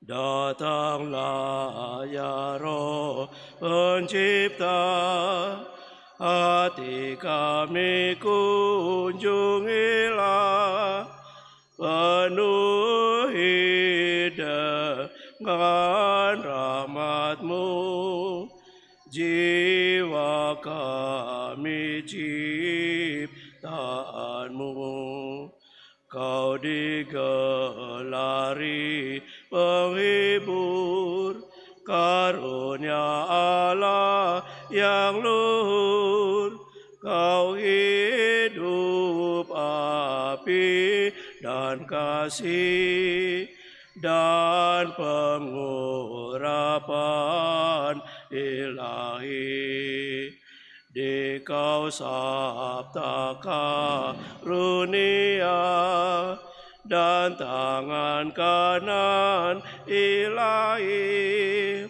Datanglah ya Roh Pencipta, hati kami kunjungilah, penuhi dengan rahmat-Mu, jiwa kami ciptaan-Mu. Kau digelari penghibur, karunia Allah yang luhur. Kau hidup api dan kasih, dan pengurapan ilahi. Di Kau sabda karunia, dan tangan kanan ilahi.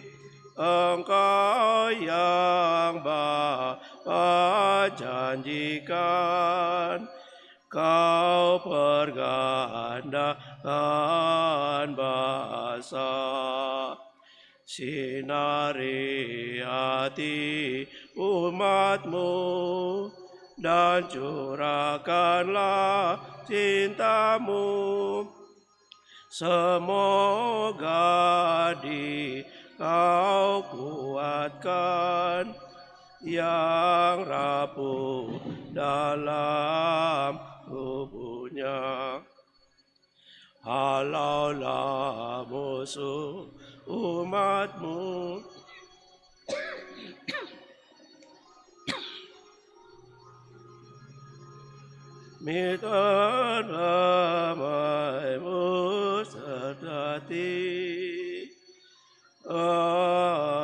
Engkau yang Bapa janjikan, Kau pergandakan bahasa. Sinari hati umat-Mu, dan curahkanlah cinta-Mu. Semoga di Kau kuatkan yang rapuh dalam tubuhnya. Halaulah musuh umat-Mu, minta damai-Mu sejati.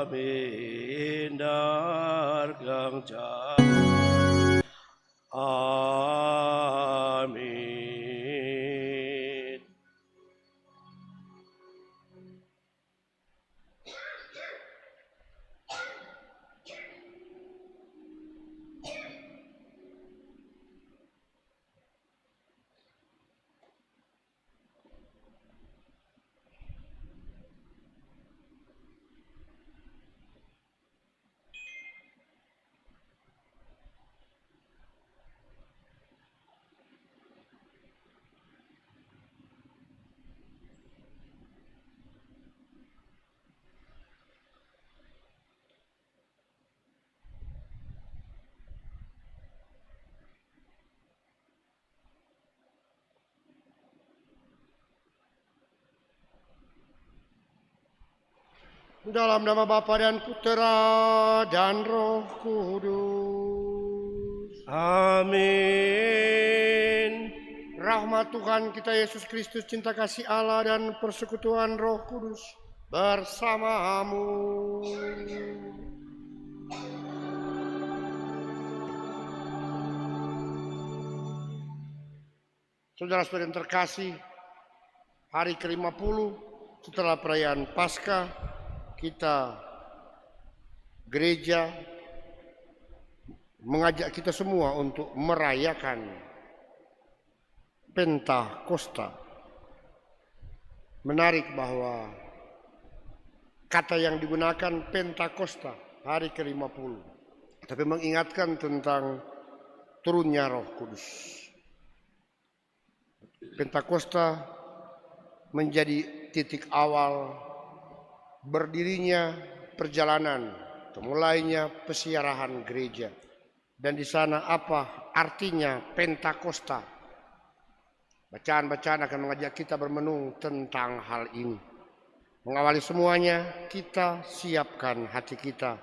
Amin. Dargang Amin. Dalam nama Bapa dan Putera dan Roh Kudus. Amin. Rahmat Tuhan kita Yesus Kristus, cinta kasih Allah, dan persekutuan Roh Kudus bersamamu. Saudara-saudara yang terkasih, hari ke-50 setelah perayaan Paskah, kita gereja mengajak kita semua untuk merayakan Pentakosta. Menarik bahwa kata yang digunakan Pentakosta, hari ke-50, tapi mengingatkan tentang turunnya Roh Kudus. Pentakosta menjadi titik awal berdirinya perjalanan, mulainya pesiarahan gereja. Dan di sana apa artinya Pentakosta? Bacaan-bacaan akan mengajak kita bermenung tentang hal ini. Mengawali semuanya, kita siapkan hati kita.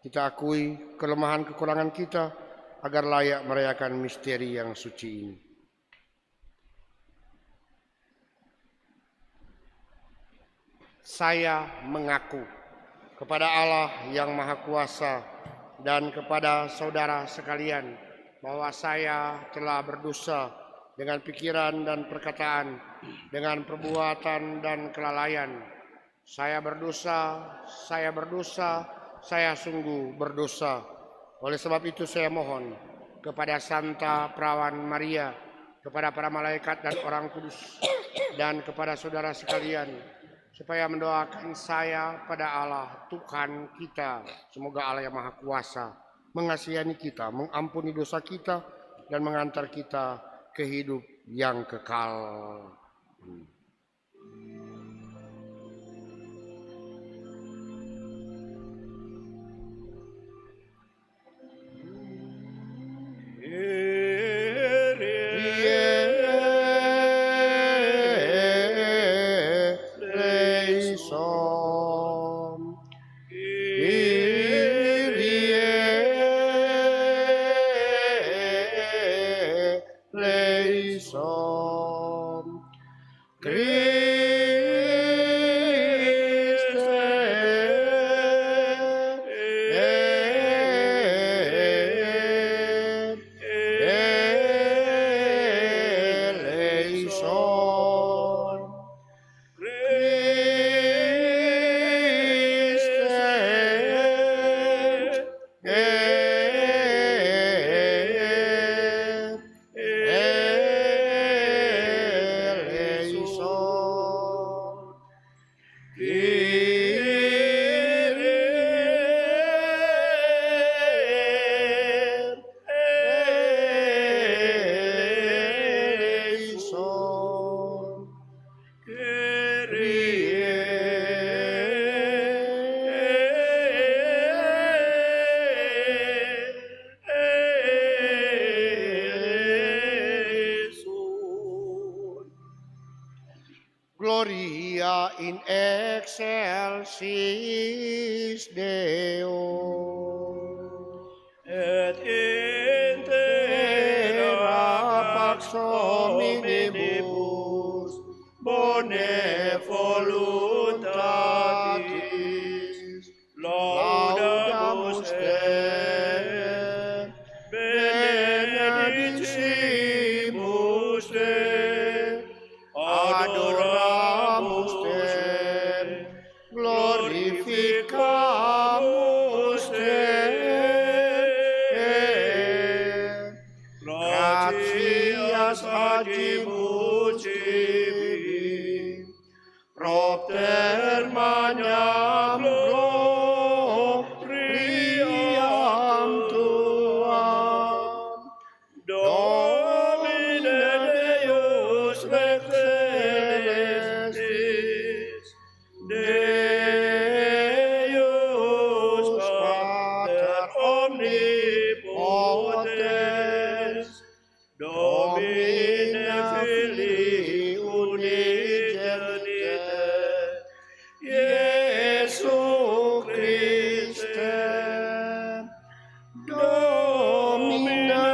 Kita akui kelemahan kekurangan kita agar layak merayakan misteri yang suci ini. Saya mengaku kepada Allah yang Maha Kuasa dan kepada saudara sekalian bahwa saya telah berdosa dengan pikiran dan perkataan, dengan perbuatan dan kelalaian. Saya berdosa, saya sungguh berdosa. Oleh sebab itu saya mohon kepada Santa Perawan Maria, kepada para malaikat dan orang kudus, dan kepada saudara sekalian, supaya mendoakan saya pada Allah Tuhan kita. Semoga Allah yang Maha Kuasa mengasihani kita, mengampuni dosa kita, dan mengantar kita ke hidup yang kekal. Gloria in excelsis Deo. Et in terra pax hominibus bone voluntatis laudamus te benedicimus te adoramus te glorificamus te gratias agimus cibi propter magnam gloriam tuam Domine Deus Rex celestis Deus Pater omnipotens Domine Filii unigenite Iesu Christe Domine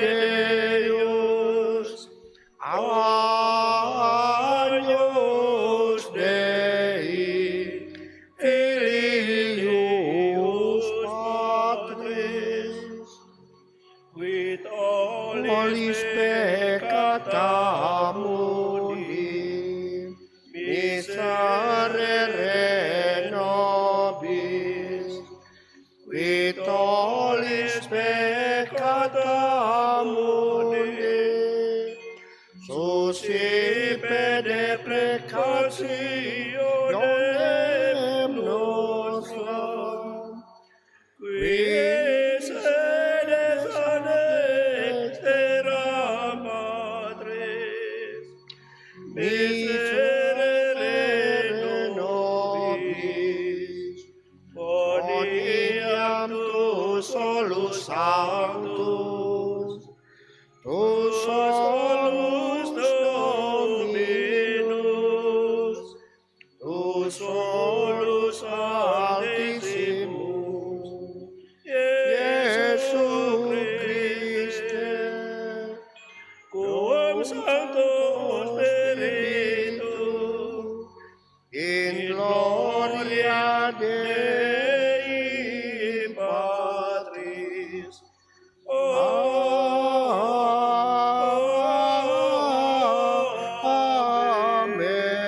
Deus Agnus Dei Filius Patris with olis peccata mundi miserere nobis with olis peccata mundi suscipe deprecationem nostram qui sedes ad exterra Patris miserere nobis poniam tu solus sanctus tu solus Dominus tu solus altissimus Iesu Christe cum Sancto Spiritu in gloria Dei Patris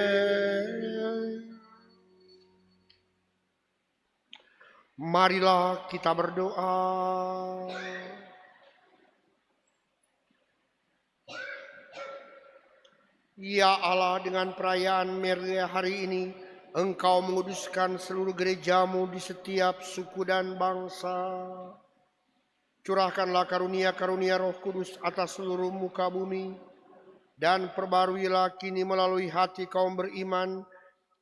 Amen. Marilah kita berdoa. Ya Allah, dengan perayaan Meriah hari ini, Engkau menguduskan seluruh gerejamu di setiap suku dan bangsa. Curahkanlah karunia-karunia Roh Kudus atas seluruh muka bumi, dan perbaruilah kini melalui hati kaum beriman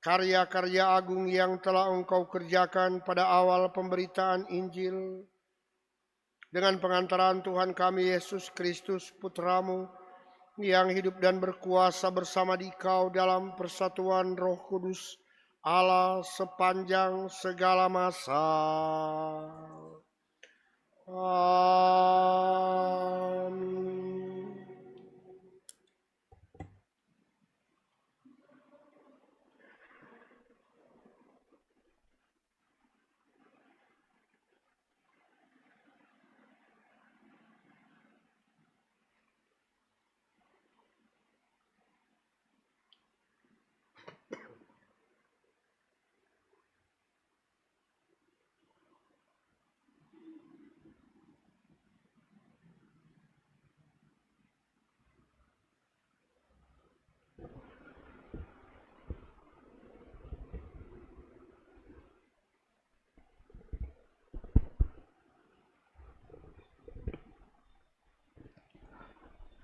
karya-karya agung yang telah Engkau kerjakan pada awal pemberitaan Injil. Dengan pengantaran Tuhan kami Yesus Kristus Putramu, yang hidup dan berkuasa bersama Dikau dalam persatuan Roh Kudus, Allah sepanjang segala masa. Amin.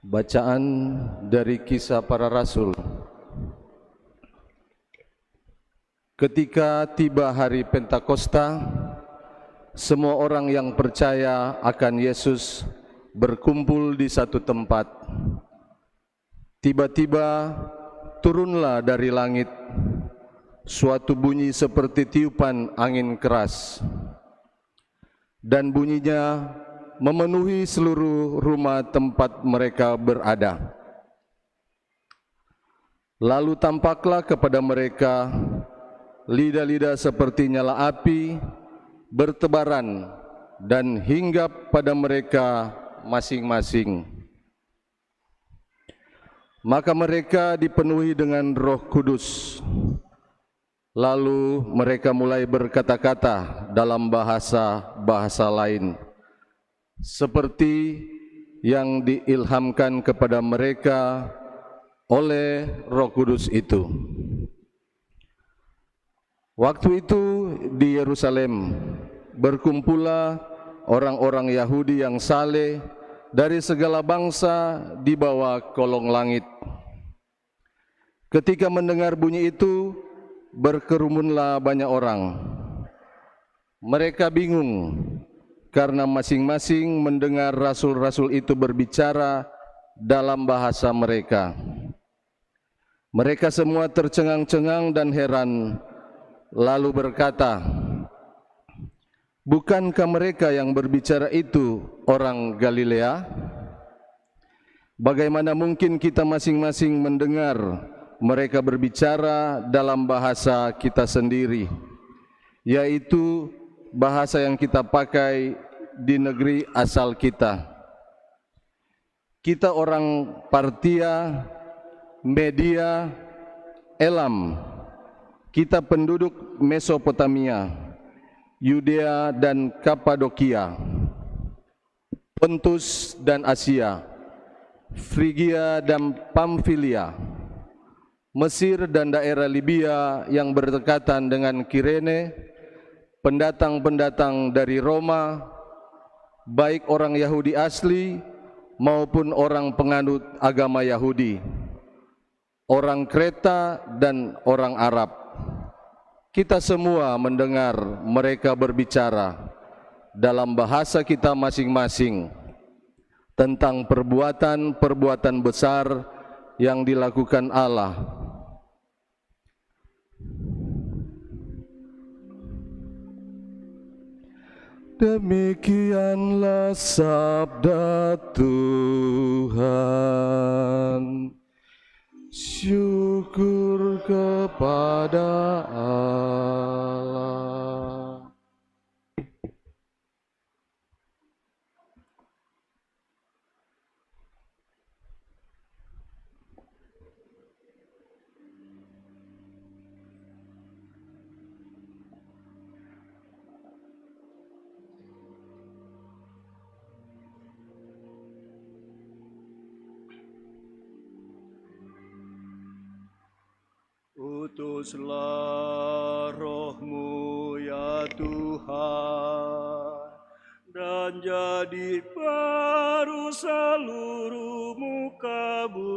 Bacaan dari Kisah Para Rasul. Ketika tiba hari Pentakosta, semua orang yang percaya akan Yesus berkumpul di satu tempat. Tiba-tiba turunlah dari langit suatu bunyi seperti tiupan angin keras, dan bunyinya memenuhi seluruh rumah tempat mereka berada. Lalu tampaklah kepada mereka lidah-lidah seperti nyala api bertebaran dan hinggap pada mereka masing-masing. Maka mereka dipenuhi dengan Roh Kudus. Lalu mereka mulai berkata-kata dalam bahasa-bahasa lain, seperti yang diilhamkan kepada mereka oleh Roh Kudus itu. Waktu itu di Yerusalem berkumpullah orang-orang Yahudi yang saleh dari segala bangsa di bawah kolong langit. Ketika mendengar bunyi itu, berkerumunlah banyak orang. Mereka bingung karena masing-masing mendengar rasul-rasul itu berbicara dalam bahasa mereka. Mereka semua tercengang-cengang dan heran, lalu berkata, "Bukankah mereka yang berbicara itu orang Galilea? Bagaimana mungkin kita masing-masing mendengar mereka berbicara dalam bahasa kita sendiri, yaitu bahasa yang kita pakai di negeri asal kita? Kita orang Partia, Media, Elam. Kita penduduk Mesopotamia, Yudea dan Kapadokia, Pontus dan Asia, Frigia dan Pamfilia, Mesir dan daerah Libya yang berdekatan dengan Kirene, pendatang-pendatang dari Roma, baik orang Yahudi asli maupun orang penganut agama Yahudi, orang Kreta dan orang Arab. Kita semua mendengar mereka berbicara dalam bahasa kita masing-masing tentang perbuatan-perbuatan besar yang dilakukan Allah. Demikianlah sabda Tuhan. Syukur kepada Allah. Hembuslah roh-Mu ya Tuhan, dan jadi baru seluruh muka bumi.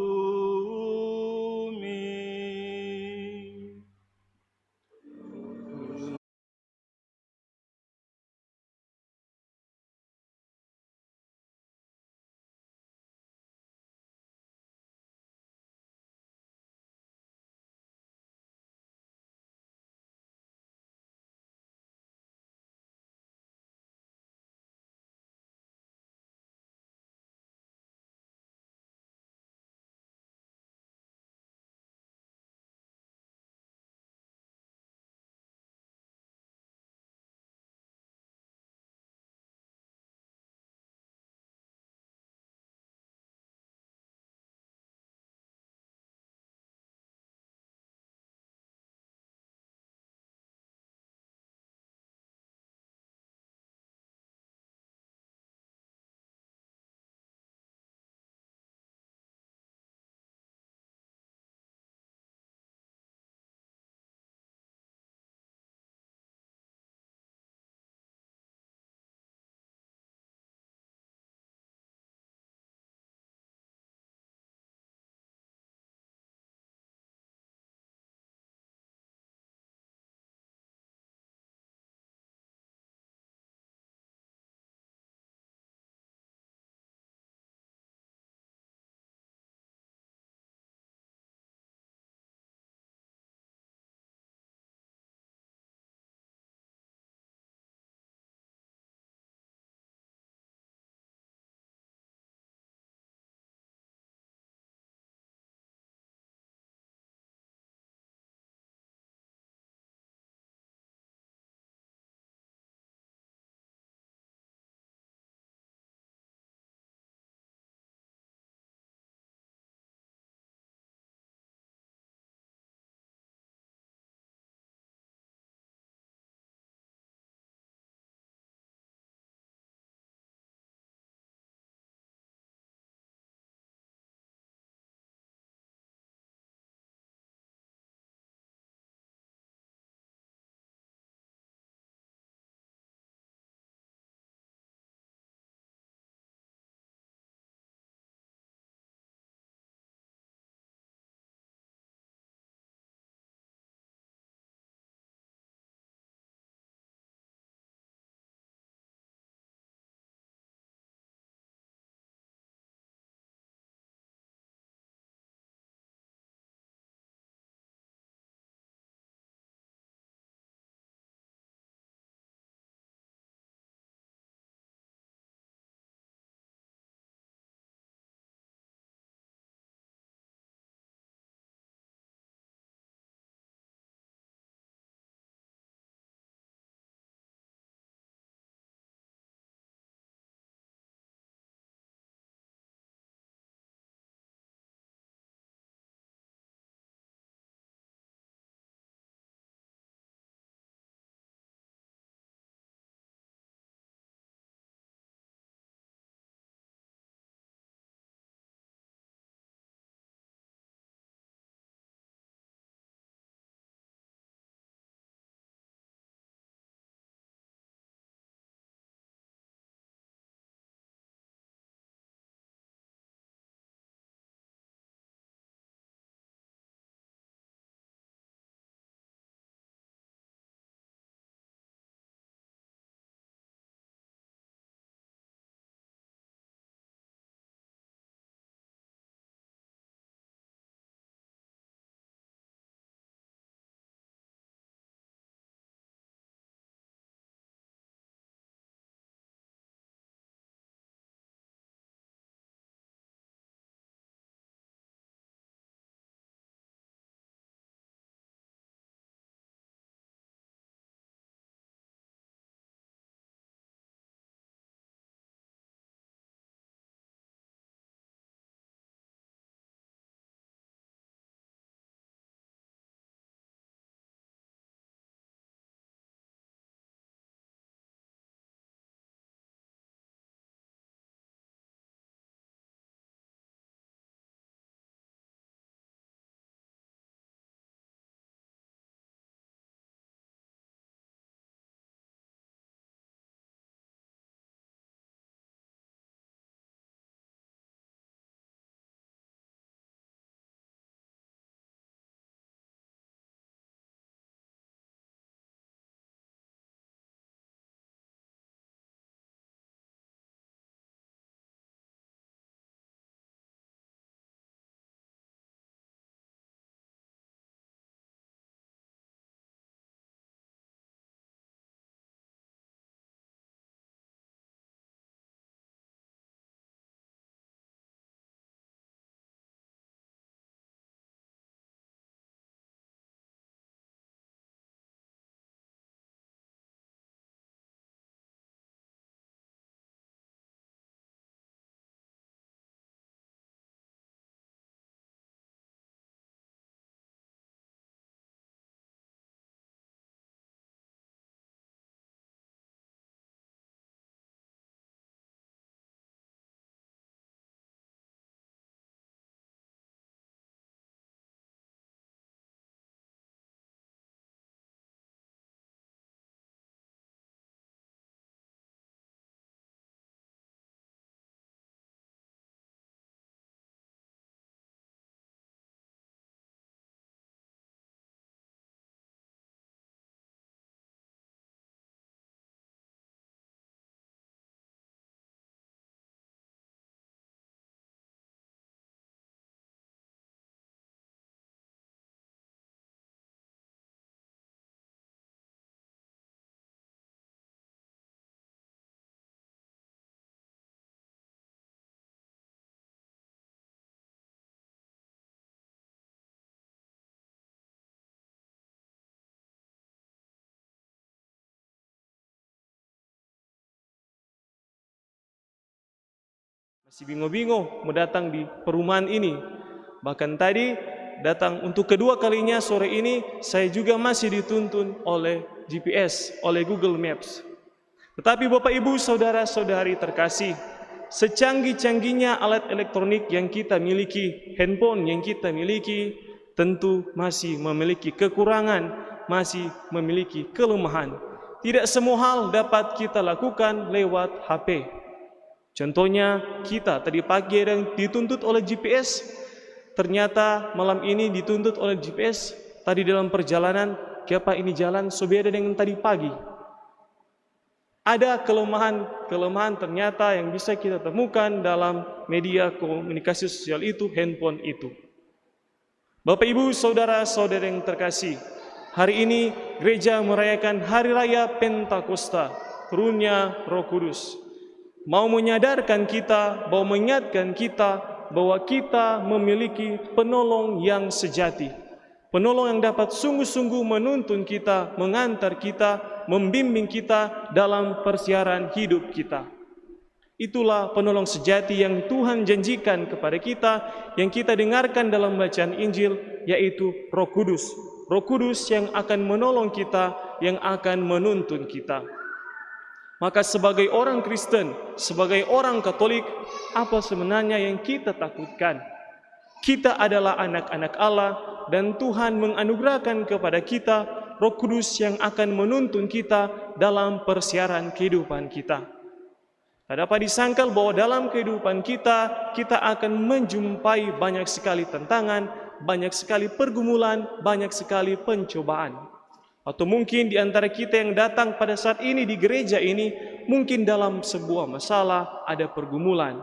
Masih bingung-bingung mau datang di perumahan ini. Bahkan tadi datang untuk kedua kalinya sore ini, saya juga masih dituntun oleh GPS, oleh Google Maps. Tetapi Bapak Ibu Saudara-saudari terkasih, secanggih-canggihnya alat elektronik yang kita miliki, handphone yang kita miliki, tentu masih memiliki kekurangan, masih memiliki kelemahan. Tidak semua hal dapat kita lakukan lewat HP. Contohnya, kita tadi pagi yang dituntut oleh GPS, ternyata malam ini dituntut oleh GPS, tadi dalam perjalanan, kenapa ini jalan berbeda dengan tadi pagi. Ada kelemahan ternyata yang bisa kita temukan dalam media komunikasi sosial itu, handphone itu. Bapak Ibu Saudara-saudara yang terkasih, hari ini gereja merayakan Hari Raya Pentakosta, turunnya Roh Kudus. Mau menyadarkan kita, mau mengingatkan kita bahwa kita memiliki penolong yang sejati. Penolong yang dapat sungguh-sungguh menuntun kita, mengantar kita, membimbing kita dalam persiaran hidup kita. Itulah penolong sejati yang Tuhan janjikan kepada kita, yang kita dengarkan dalam bacaan Injil, yaitu Roh Kudus. Roh Kudus yang akan menolong kita, yang akan menuntun kita. Maka sebagai orang Kristen, sebagai orang Katolik, apa sebenarnya yang kita takutkan? Kita adalah anak-anak Allah dan Tuhan menganugerahkan kepada kita Roh Kudus yang akan menuntun kita dalam persiaran kehidupan kita. Tak dapat disangkal bahwa dalam kehidupan kita, kita akan menjumpai banyak sekali tantangan, banyak sekali pergumulan, banyak sekali pencobaan. Atau mungkin di antara kita yang datang pada saat ini di gereja ini, mungkin dalam sebuah masalah ada pergumulan.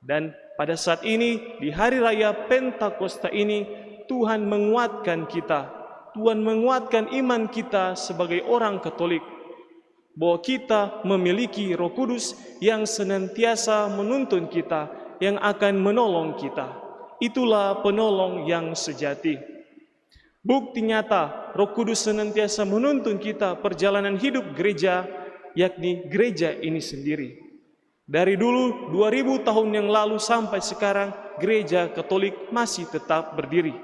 Dan pada saat ini, di Hari Raya Pentakosta ini, Tuhan menguatkan kita. Tuhan menguatkan iman kita sebagai orang Katolik. Bahwa kita memiliki Roh Kudus yang senantiasa menuntun kita, yang akan menolong kita. Itulah penolong yang sejati. Bukti nyata Roh Kudus senantiasa menuntun kita perjalanan hidup gereja, yakni gereja ini sendiri. Dari dulu 2000 tahun yang lalu sampai sekarang, gereja Katolik masih tetap berdiri.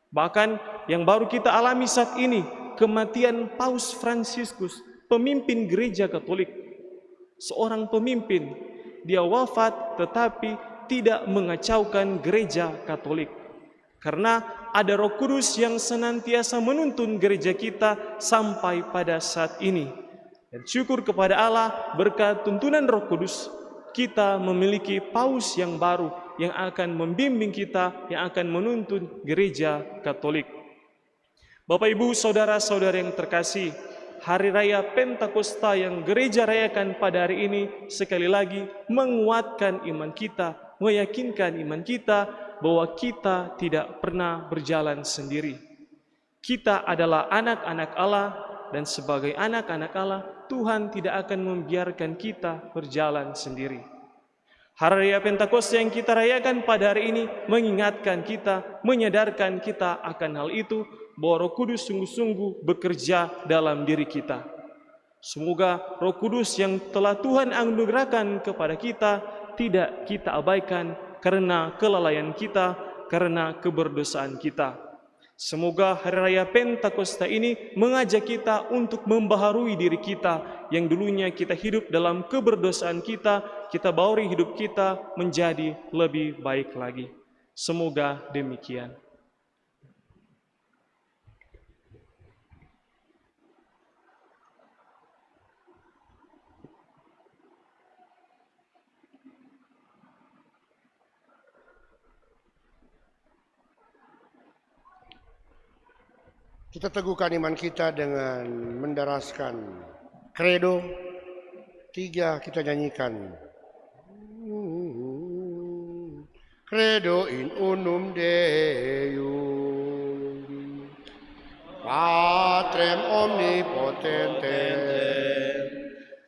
Bahkan yang baru kita alami saat ini, kematian Paus Fransiskus, pemimpin gereja Katolik. Seorang pemimpin, dia wafat tetapi tidak mengacaukan gereja Katolik. Karena ada Roh Kudus yang senantiasa menuntun gereja kita sampai pada saat ini. Dan syukur kepada Allah, berkat tuntunan Roh Kudus, kita memiliki paus yang baru yang akan membimbing kita, yang akan menuntun gereja Katolik. Bapak Ibu Saudara-saudara yang terkasih, Hari Raya Pentakosta yang gereja rayakan pada hari ini sekali lagi menguatkan iman kita, meyakinkan iman kita bahwa kita tidak pernah berjalan sendiri. Kita adalah anak-anak Allah, dan sebagai anak-anak Allah, Tuhan tidak akan membiarkan kita berjalan sendiri. Hari Raya Pentakosta yang kita rayakan pada hari ini mengingatkan kita, menyadarkan kita akan hal itu, bahwa Roh Kudus sungguh-sungguh bekerja dalam diri kita. Semoga Roh Kudus yang telah Tuhan anugerahkan kepada kita tidak kita abaikan karena kelalaian kita, karena keberdosaan kita. Semoga Hari Raya Pentakosta ini mengajak kita untuk membaharui diri kita yang dulunya kita hidup dalam keberdosaan kita baharui hidup kita menjadi lebih baik lagi. Semoga demikian. Kita teguhkan iman kita dengan mendaraskan kredo. 3 kita nyanyikan. Credo in unum Deum, Patrem omnipotentem,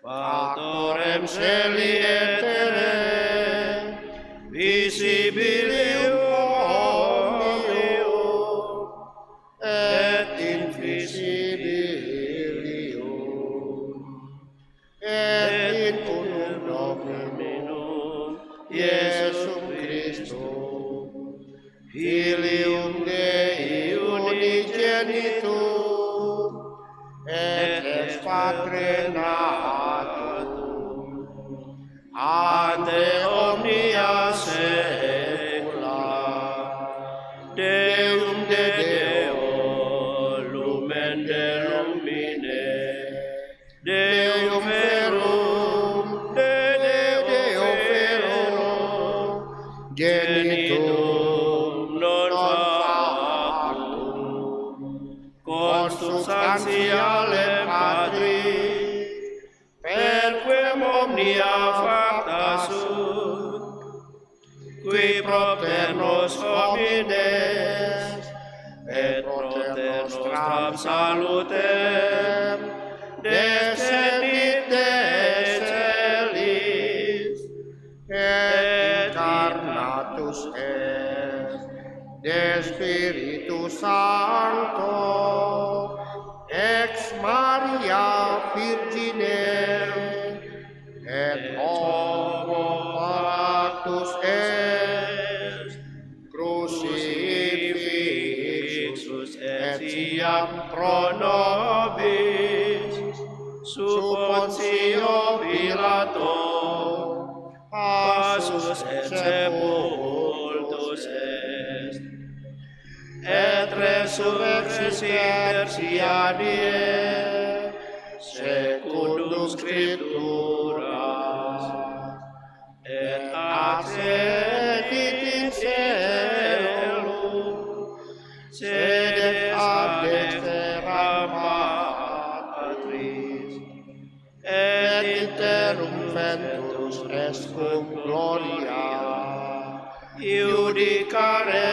Factorem celi et terrae, visibilium omnium, et invisibilium, et in unum Dominum, des Patre Natum, ante omnia saecula, Deum de Deo, lumen de lumine, Deum verum, de Deo verum, genitum non factum, consubstantialem Patris, perquem omnia facta sunt, qui propter nos homines, et propter nostram salutem, descendit de celis, et incarnatus est, de Spiritus Sancto, ex Maria Virginem, et homo factus est, crucifixus etiam pro nobis, sub Pontio Pilato, passus et sepultus est, et resurrexit tertia die, secundum Scripturas, et ascendit in caelum, sedet ad dexteram Patris, et interum ventus est cum gloria, iudicare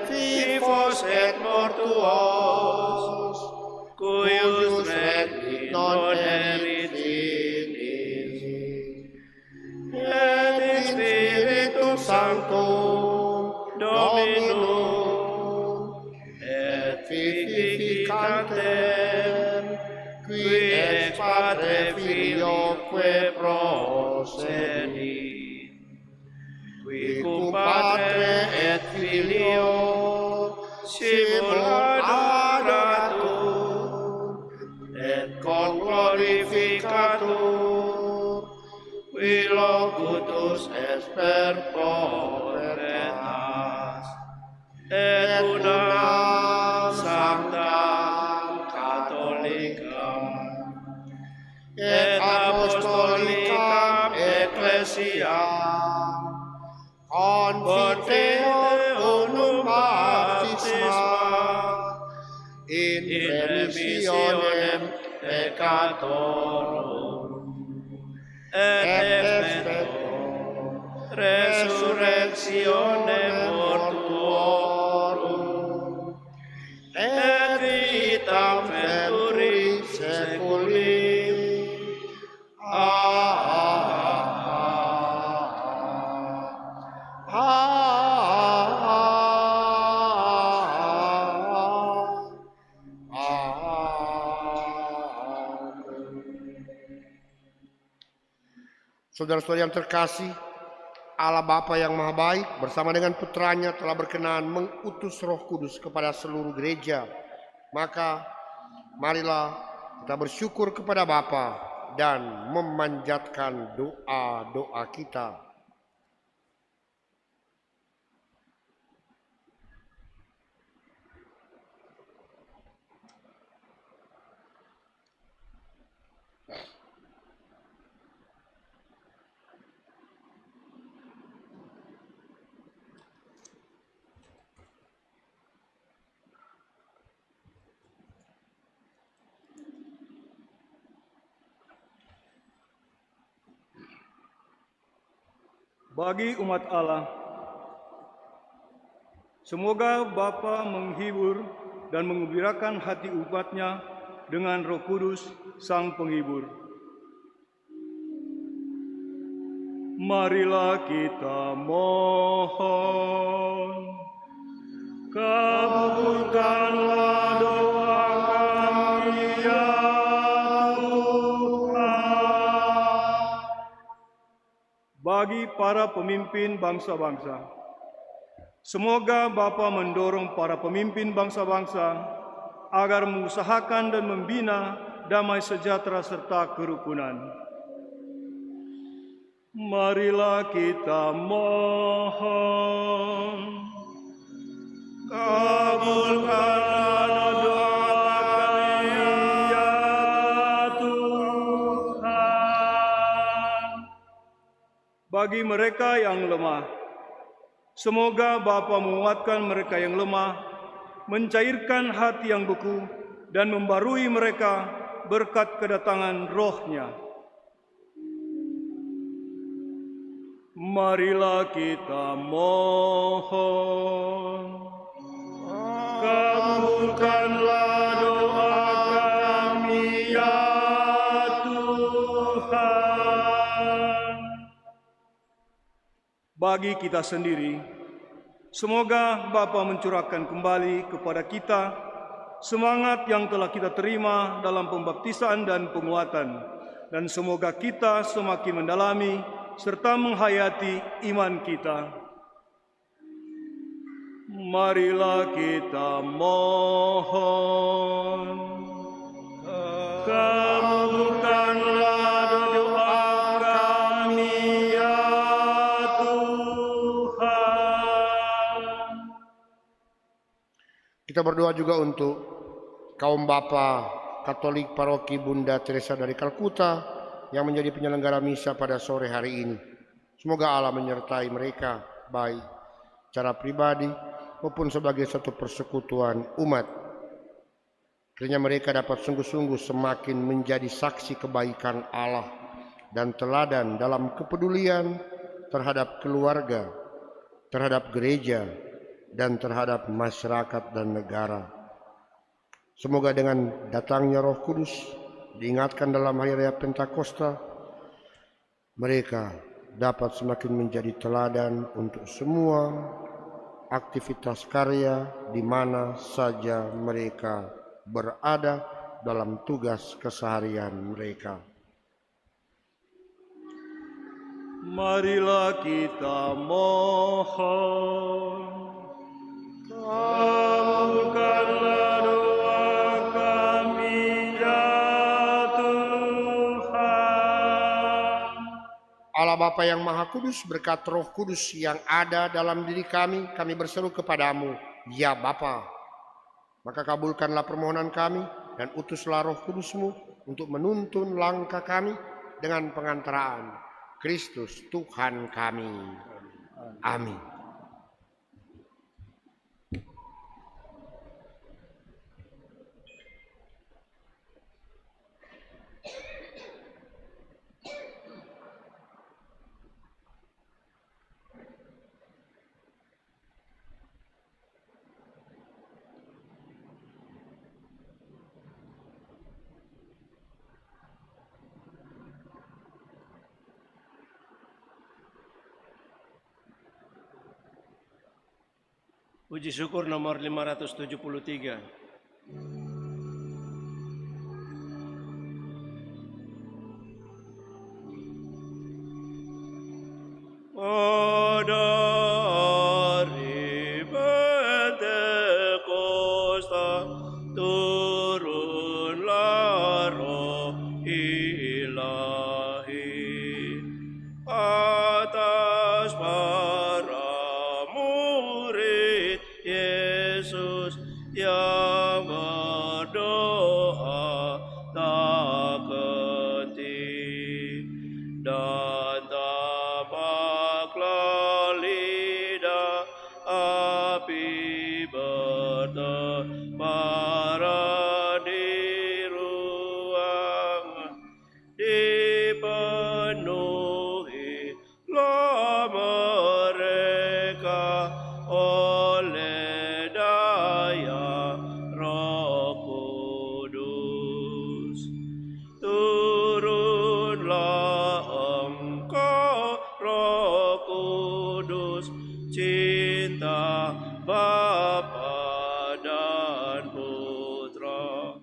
vivos et mortuos, cuius regni non erit finis, et in Spiritum Sanctum Dominum, et vivificantem, qui ex Patre Filioque procedit, qui cum Patre et Filio simul adoratur, et conglorificatur, qui locutus est per potestas, et unam sanctam catholicam, et apostolicam ecclesiam, confite unum baptisma, in remissionem peccatorum, et effecto resurrectionem mortuorum, et vitam veturi seculi. Saudara-saudara yang terkasih, Allah Bapa yang Maha Baik bersama dengan Putranya telah berkenan mengutus Roh Kudus kepada seluruh gereja. Maka marilah kita bersyukur kepada Bapa dan memanjatkan doa-doa kita. Bagi umat Allah, semoga Bapa menghibur dan menggembirakan hati umatnya dengan Roh Kudus Sang Penghibur. Marilah kita mohon, kabulkanlah doa kami ya bagi para pemimpin bangsa-bangsa. Semoga Bapa mendorong para pemimpin bangsa-bangsa agar mengusahakan dan membina damai sejahtera serta kerukunan. Marilah kita mohon. Kabulkanlah doa kami ya Tuhan. Bagi mereka yang lemah, semoga Bapa menguatkan mereka yang lemah, mencairkan hati yang beku, dan membarui mereka berkat kedatangan Roh-Nya. Marilah kita mohon. Kabulkanlah doa kami ya Tuhan. Bagi kita sendiri, semoga Bapa mencurahkan kembali kepada kita semangat yang telah kita terima dalam pembaptisan dan penguatan, dan semoga kita semakin mendalami serta menghayati iman kita. Marilah kita mohon. Kabulkanlah doa kami ya Tuhan. Kita berdoa juga untuk kaum Bapa Katolik Paroki Bunda Teresa dari Kalkuta yang menjadi penyelenggara misa pada sore hari ini. Semoga Allah menyertai mereka baik secara pribadi maupun sebagai satu persekutuan umat. Kiranya mereka dapat sungguh-sungguh semakin menjadi saksi kebaikan Allah dan teladan dalam kepedulian terhadap keluarga, terhadap gereja, dan terhadap masyarakat dan negara. Semoga dengan datangnya Roh Kudus, diingatkan dalam hari raya Pentakosta, mereka dapat semakin menjadi teladan untuk semua aktivitas karya di mana saja mereka berada dalam tugas keseharian mereka. Marilah kita mohon. Kabulkanlah doa kami ya Tuhan. Allah Bapa yang Maha Kudus, berkat Roh Kudus yang ada dalam diri kami berseru kepadamu, ya Bapa. Maka kabulkanlah permohonan kami dan utuslah Roh Kudus-Mu untuk menuntun langkah kami dengan pengantaraan Kristus Tuhan kami. Amin. Puji syukur nomor 573. Pada hari Pentakosta turunlah Roh Ilahi atas para murid Yesus yang berdoa tak henti, dan tampaklah lidah api bertempara di ruangan, dipenuhilah mereka oleh daya Roh Kudus. Turunlah Engkau Roh Kudus, cinta Bapa dan Putra.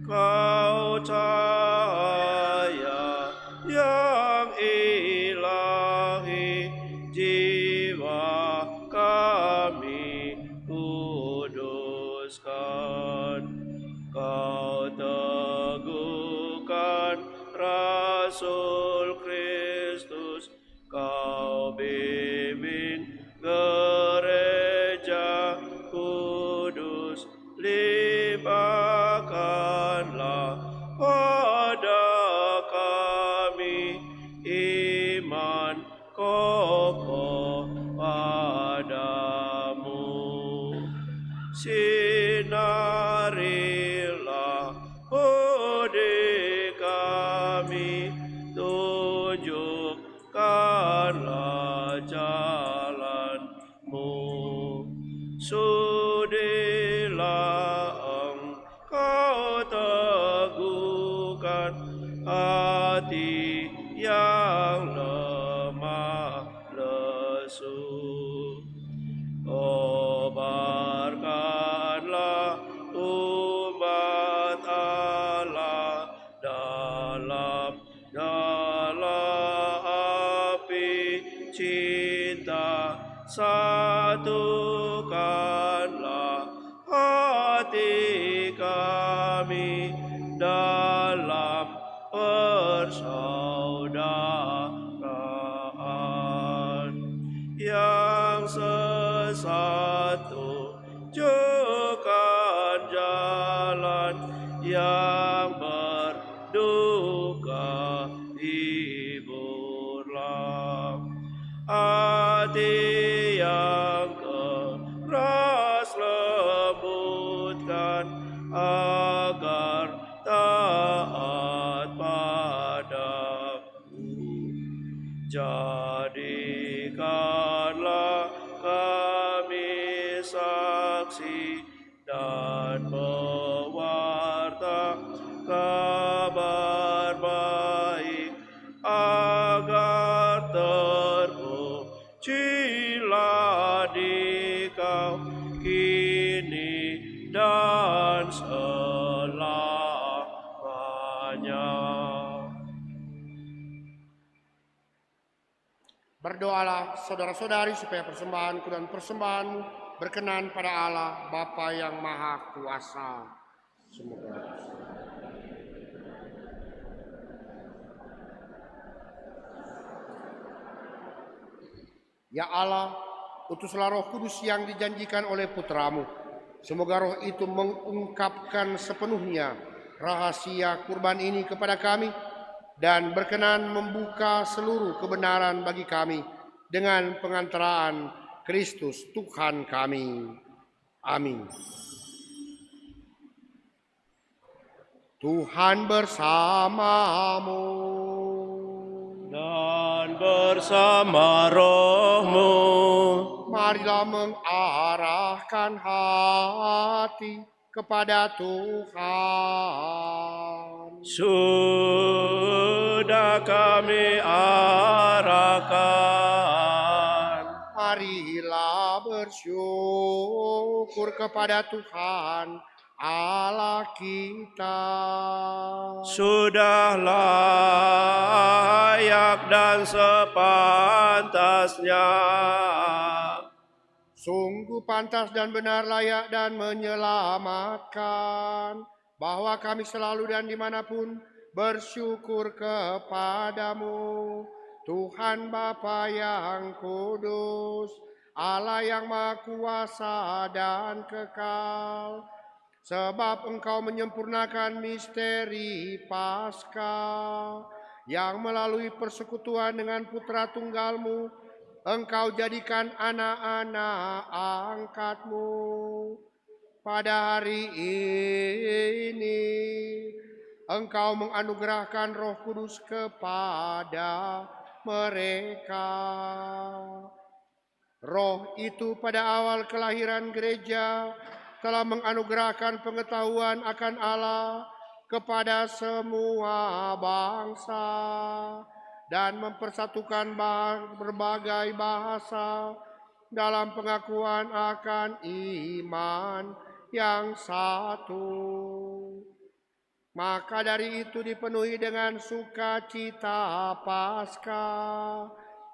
Kau cahaya yang ilahi, jiwa kami kuduskan. Kau teguh Rasul Kristus, kau bimbing gereja kudus, limpahkanlah pada kami iman kokoh padamu. Sinarilah budi kami, tunjukkanlah jalanmu. Sudilah engkau teguhkan hati yang lemah lesu. Kobarkanlah umat Allah dalam nyala api cinta, satukanlah hati kami dalam persaudaraan. Yang sesat tunjukkan jalan, yang berduka hiburlah. Hati yang keras lembutkan, agar taat padamu. Jadikanlah kami saksi dan pewarta kabar baik, agar terpujilah di Kau kini dan selamanya. Berdoalah saudara-saudari supaya persembahanku dan persembahanmu berkenan pada Allah Bapa yang Maha Kuasa. Semoga. Ya Allah, utuslah Roh Kudus yang dijanjikan oleh Putramu. Semoga Roh itu mengungkapkan sepenuhnya rahasia kurban ini kepada kami, dan berkenan membuka seluruh kebenaran bagi kami dengan pengantaraan Kristus Tuhan kami. Amin. Tuhan bersamamu Dan bersama rohmu, marilah mengarahkan hati kepada Tuhan. sudah kami arahkan. Marilah bersyukur kepada Tuhan Allah kita. Sudah layak dan sepantasnya, Sungguh pantas dan benar, layak dan menyelamatkan, bahwa kami selalu dan dimanapun bersyukur kepadamu, Tuhan Bapa yang kudus, Allah yang Maha Kuasa dan kekal. Sebab Engkau menyempurnakan misteri Paskah, yang melalui persekutuan dengan Putra Tunggal-Mu, Engkau jadikan anak-anak angkat-Mu. Pada hari ini, Engkau menganugerahkan Roh Kudus kepada mereka. Roh itu pada awal kelahiran gereja telah menganugerahkan pengetahuan akan Allah kepada semua bangsa, dan mempersatukan berbagai bahasa dalam pengakuan akan iman yang satu. Maka dari itu dipenuhi dengan sukacita Paskah.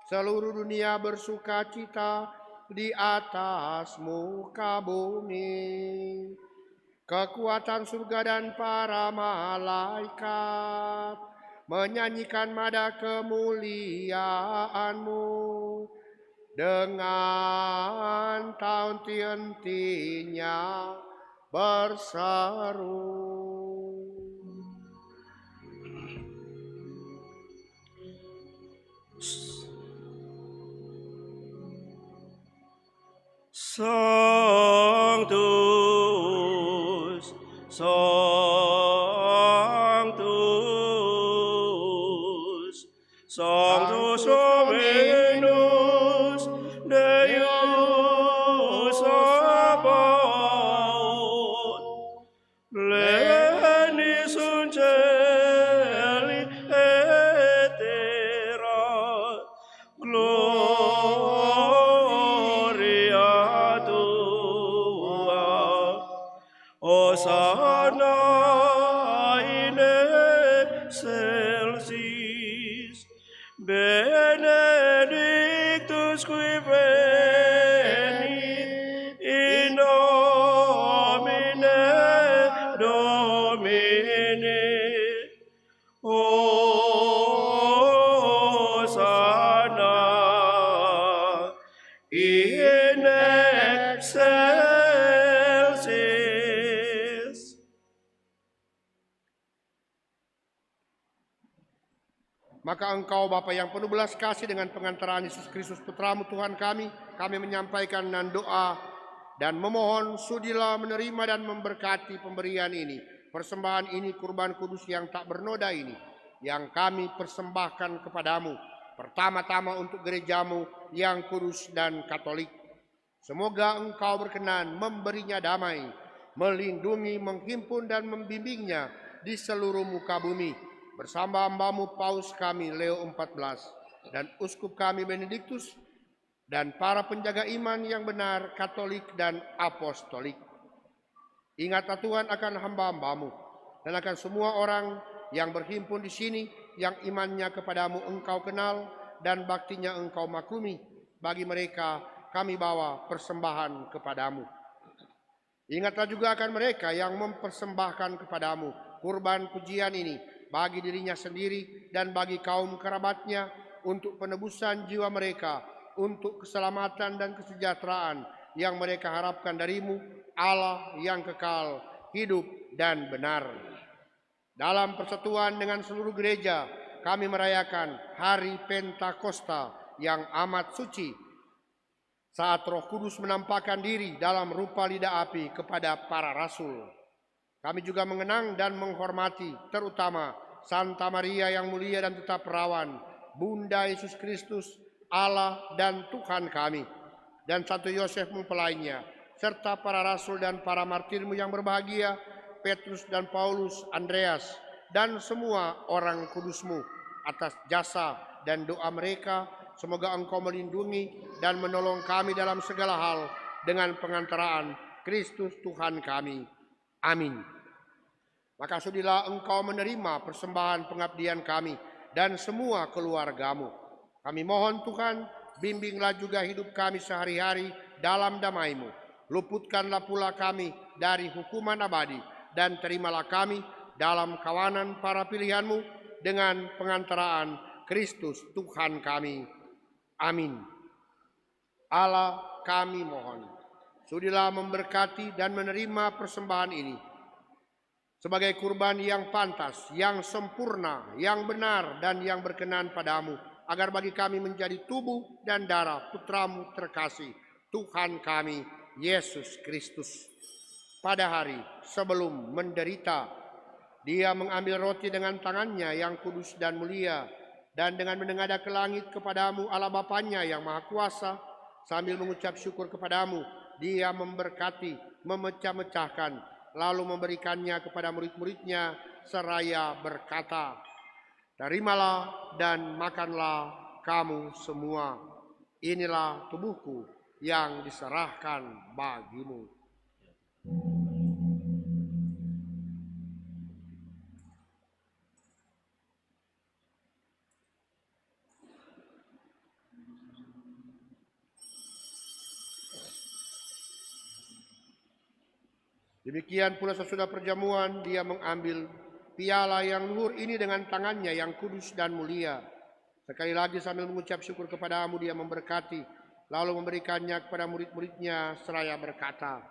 Seluruh dunia bersukacita di atas muka bumi. Kekuatan surga dan para malaikat menyanyikan nada kemuliaan-Mu dengan taunti-entinya berseru. Sanctus, Sanctus, Sanctus Dominus Deus Sabaoth, pleni sunt celi et terra, gloria tua, Hosanna in excelsis, benedictus qui venit in nomine Domini, Hosanna in excelsis. Maka Engkau Bapa yang penuh belas kasih, dengan pengantaraan Yesus Kristus Putramu Tuhan kami menyampaikan dengan doa dan memohon, sudilah menerima dan memberkati pemberian ini, persembahan ini, kurban kudus yang tak bernoda ini, yang kami persembahkan kepadamu, pertama-tama untuk gerejamu yang kudus dan katolik. Semoga Engkau berkenan memberinya damai, melindungi, menghimpun dan membimbingnya di seluruh muka bumi, bersama hambamu Paus kami Leo XIV dan uskup kami Benediktus dan para penjaga iman yang benar, katolik dan apostolik. Ingatlah Tuhan akan hamba-hambamu dan akan semua orang yang berhimpun di sini, yang imannya kepadamu Engkau kenal dan baktinya Engkau maklumi. Bagi mereka kami bawa persembahan kepadamu. Ingatlah juga akan mereka yang mempersembahkan kepadamu kurban pujian ini, bagi dirinya sendiri dan bagi kaum kerabatnya, untuk penebusan jiwa mereka, untuk keselamatan dan kesejahteraan yang mereka harapkan darimu, Allah yang kekal, hidup dan benar. Dalam persatuan dengan seluruh gereja, kami merayakan hari Pentakosta yang amat suci, saat Roh Kudus menampakkan diri dalam rupa lidah api kepada para rasul. Kami juga mengenang dan menghormati terutama Santa Maria yang mulia dan tetap perawan, Bunda Yesus Kristus, Allah dan Tuhan kami, dan Santo Yosef mempelainya, serta para rasul dan para martirmu yang berbahagia, Petrus dan Paulus, Andreas, dan semua orang kudusmu. Atas jasa dan doa mereka, semoga Engkau melindungi dan menolong kami dalam segala hal dengan pengantaraan Kristus Tuhan kami. Amin. Maka sudilah Engkau menerima persembahan pengabdian kami dan semua keluargamu. Kami mohon Tuhan, bimbinglah juga hidup kami sehari-hari dalam damai-Mu. Luputkanlah pula kami dari hukuman abadi, dan terimalah kami dalam kawanan para pilihan-Mu dengan pengantaraan Kristus Tuhan kami. Amin. Allah kami mohon, sudilah memberkati dan menerima persembahan ini sebagai kurban yang pantas, yang sempurna, yang benar, dan yang berkenan padamu, agar bagi kami menjadi tubuh dan darah Putramu terkasih, Tuhan kami, Yesus Kristus. Pada hari sebelum menderita, Dia mengambil roti dengan tangannya yang kudus dan mulia, dan dengan menengadah ke langit kepadamu Allah Bapanya yang Maha Kuasa, sambil mengucap syukur kepadamu, Dia memberkati, memecah-mecahkan, lalu memberikannya kepada murid-muridnya seraya berkata, "Terimalah dan makanlah kamu semua. Inilah tubuhku yang diserahkan bagimu." Demikian pula sesudah perjamuan, Dia mengambil piala yang luhur ini dengan tangannya yang kudus dan mulia. Sekali lagi sambil mengucap syukur kepadamu dia memberkati, lalu memberikannya kepada murid-muridnya seraya berkata,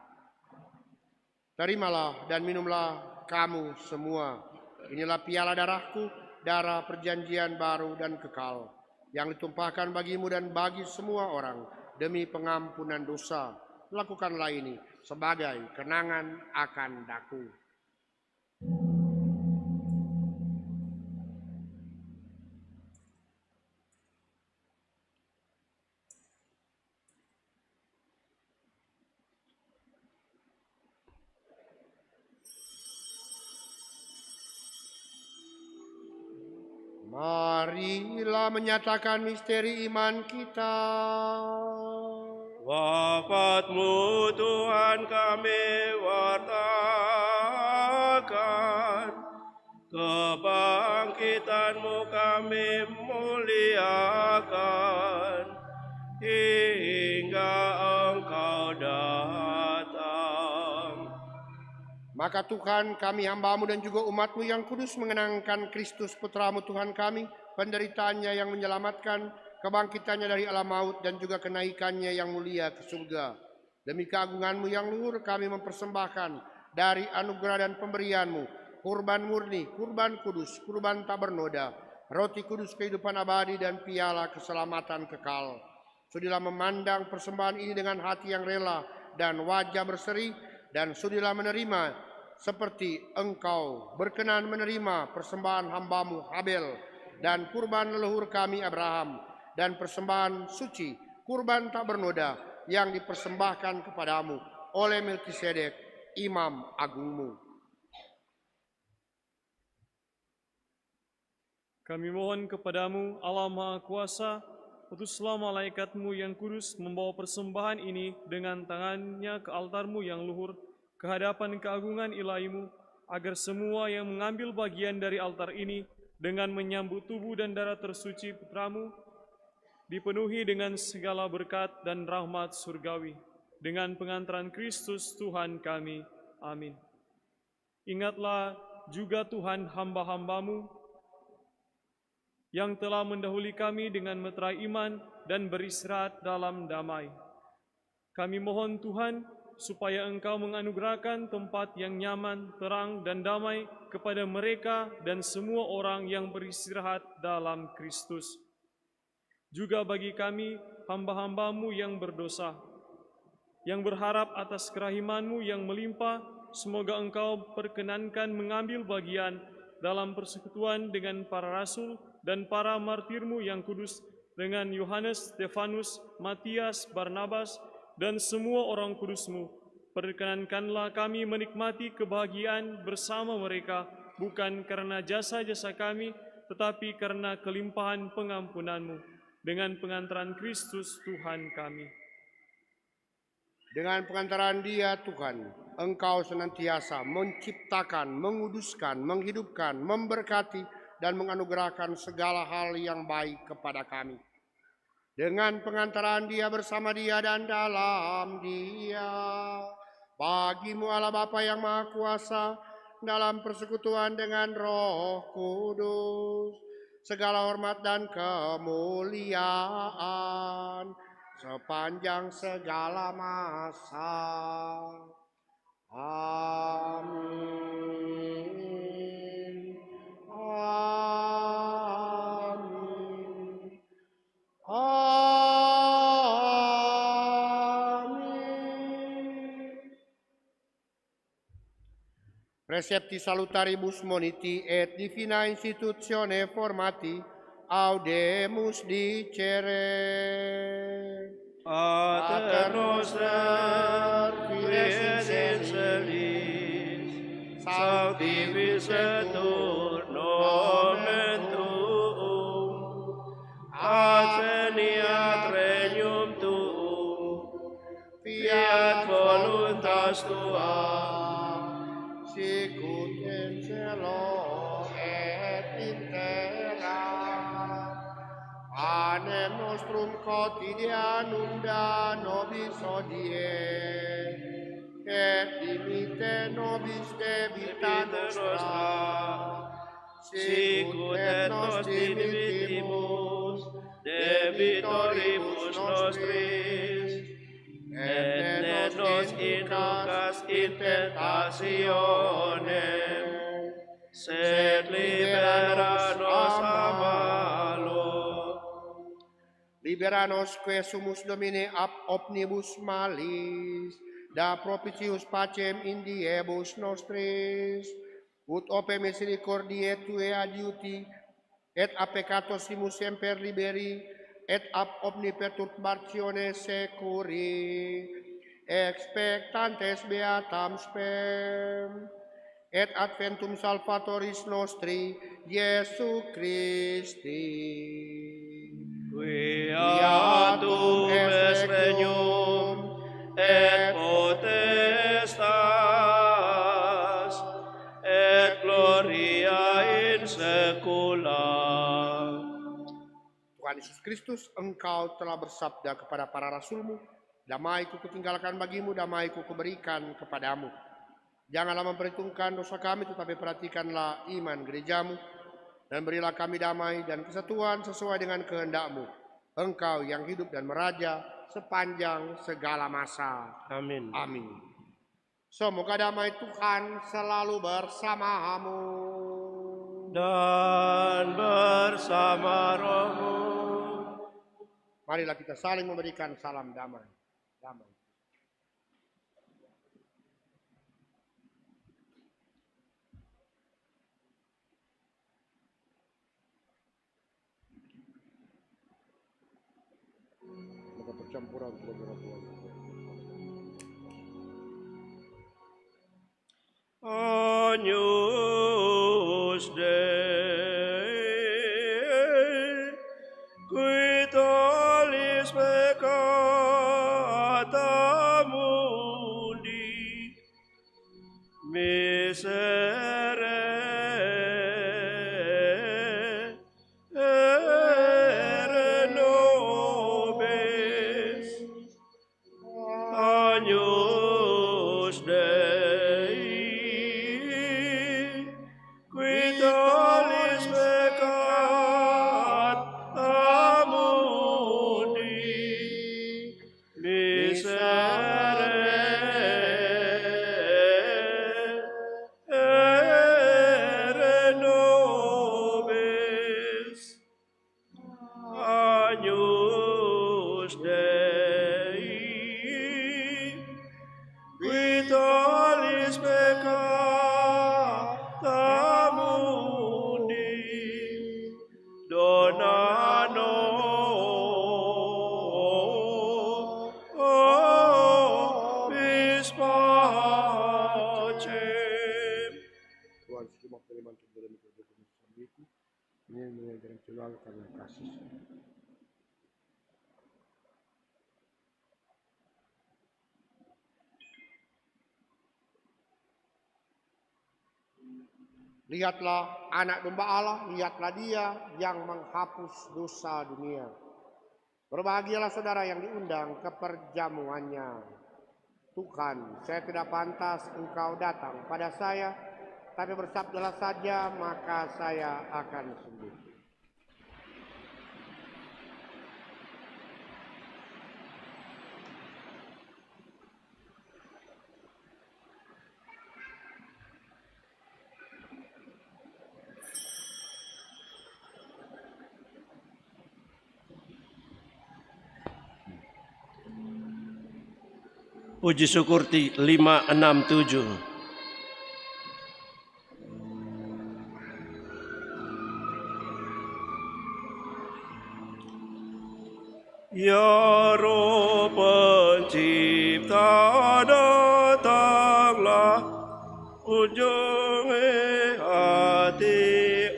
terimalah dan minumlah kamu semua. Inilah piala darahku, darah perjanjian baru dan kekal, yang ditumpahkan bagimu dan bagi semua orang demi pengampunan dosa. Lakukanlah ini sebagai kenangan akan daku. Marilah menyatakan misteri iman kita. Wafatmu Tuhan kami wartakan, kebangkitanmu kami muliakan, hingga Engkau datang. Maka Tuhan, kami hamba-Mu dan juga umat-Mu yang kudus mengenangkan Kristus Putra-Mu Tuhan kami, penderitaannya yang menyelamatkan, kebangkitannya dari alam maut dan juga kenaikannya yang mulia ke surga. Demi keagungan-Mu yang luhur kami mempersembahkan dari anugerah dan pemberian-Mu, kurban murni, kurban kudus, kurban tak bernoda, roti kudus kehidupan abadi dan piala keselamatan kekal. Sudilah memandang persembahan ini dengan hati yang rela dan wajah berseri, dan sudilah menerima seperti Engkau berkenan menerima persembahan hamba-Mu Habel dan kurban leluhur kami Abraham, dan persembahan suci, kurban tak bernoda yang dipersembahkan kepadamu oleh Melkisedek, Imam Agungmu. Kami mohon kepadamu, Allah Maha Kuasa, utuslah malaikat-Mu yang kudus membawa persembahan ini dengan tangannya ke altar-Mu yang luhur, ke hadapan keagungan ilahi-Mu, agar semua yang mengambil bagian dari altar ini dengan menyambut tubuh dan darah tersuci Putra-Mu, dipenuhi dengan segala berkat dan rahmat surgawi, dengan pengantaran Kristus Tuhan kami. Amin. Ingatlah juga Tuhan hamba-hamba-Mu yang telah mendahului kami dengan meterai iman dan beristirahat dalam damai. Kami mohon Tuhan, supaya Engkau menganugerahkan tempat yang nyaman, terang, dan damai kepada mereka dan semua orang yang beristirahat dalam Kristus. Juga bagi kami, hamba-hamba-Mu yang berdosa, yang berharap atas kerahiman-Mu yang melimpah, semoga Engkau perkenankan mengambil bagian dalam persekutuan dengan para rasul dan para martir-Mu yang kudus, dengan Yohanes, Stefanus, Matias, Barnabas, dan semua orang kudus-Mu. Perkenankanlah kami menikmati kebahagiaan bersama mereka, bukan karena jasa-jasa kami, tetapi karena kelimpahan pengampunan-Mu, dengan pengantaran Kristus Tuhan kami. Dengan pengantaran Dia, Tuhan, Engkau senantiasa menciptakan, menguduskan, menghidupkan, memberkati, dan menganugerahkan segala hal yang baik kepada kami. Dengan pengantaran Dia, bersama Dia, dan dalam Dia, bagi-Mu Allah Bapa yang Maha Kuasa, dalam persekutuan dengan Roh Kudus, segala hormat dan kemuliaan sepanjang segala masa. Amin. Amin. Amin. Precepti salutaribus moniti et divina institutione formati audemus dicere. Pater noster, qui es in celis, sanctificetur nomen tuum, adveniat regnum tuum, fiat voluntas tua, sicut in cielo et in terra. Panem nostrum quotidianum da nobis hodie, et dimitte nobis debita nostra, sicut et nos dimittibus debitoribus nostris, et ne nos inducas in tentationem, sed libera nos a malo. Libera nos que sumus Domine ab omnibus malis, da propitius pacem in diebus nostris, ut ope misericordiae Tue adiuti, et a peccatosimus semper liberi, et ab omni perturbatione securi, expectantes beatam spem, et adventum Salvatoris nostri, Iesu Christi. Viatum est regnum et potestas et gloria in saecula. Tuhan Yesus Kristus, Engkau telah bersabda kepada para rasul-Mu, damai-Ku kutinggalkan bagimu, damai-Ku kuberikan kepadamu. Janganlah memperhitungkan dosa kami, tetapi perhatikanlah iman gereja-Mu, dan berilah kami damai dan kesatuan sesuai dengan kehendak-Mu. Engkau yang hidup dan meraja sepanjang segala masa. Amin. Amin. Semoga damai Tuhan selalu bersamamu. Dan bersama rohmu. Marilah kita saling memberikan salam damai. Damai. Maka percampuran saudara Tuhan. Agnus Dei, qui tollis peccata mundi, miserere nobis. Agnus Dei, qui tollis peccata mundi, miserere nobis. Agnus Dei, qui tollis peccata mundi, dona nobis pacem. Tuhan semua firman dalam kehidupan sendiriku, ini mengajarkan Tuhan karena kasih. Lihatlah anak domba Allah, lihatlah Dia yang menghapus dosa dunia. Berbahagialah saudara yang diundang ke perjamuannya. Tuhan, saya tidak pantas Engkau datang pada saya, tapi bersabdalah saja, maka saya akan sembuh. Puji syukur 567. Ya Roh Pencipta, datanglah, kunjungi hati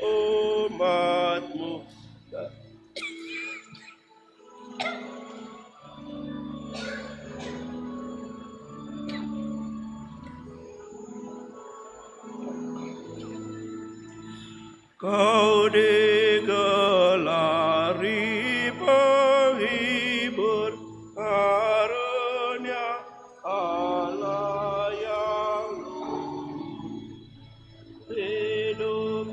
umat-Mu. Kau digelari penghibur, karunia Allah yang hidup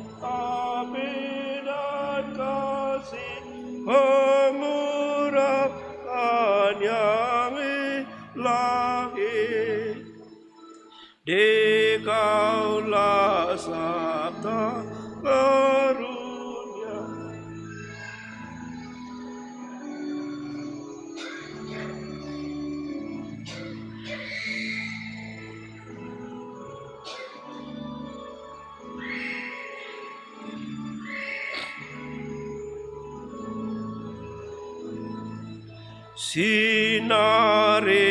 Sinari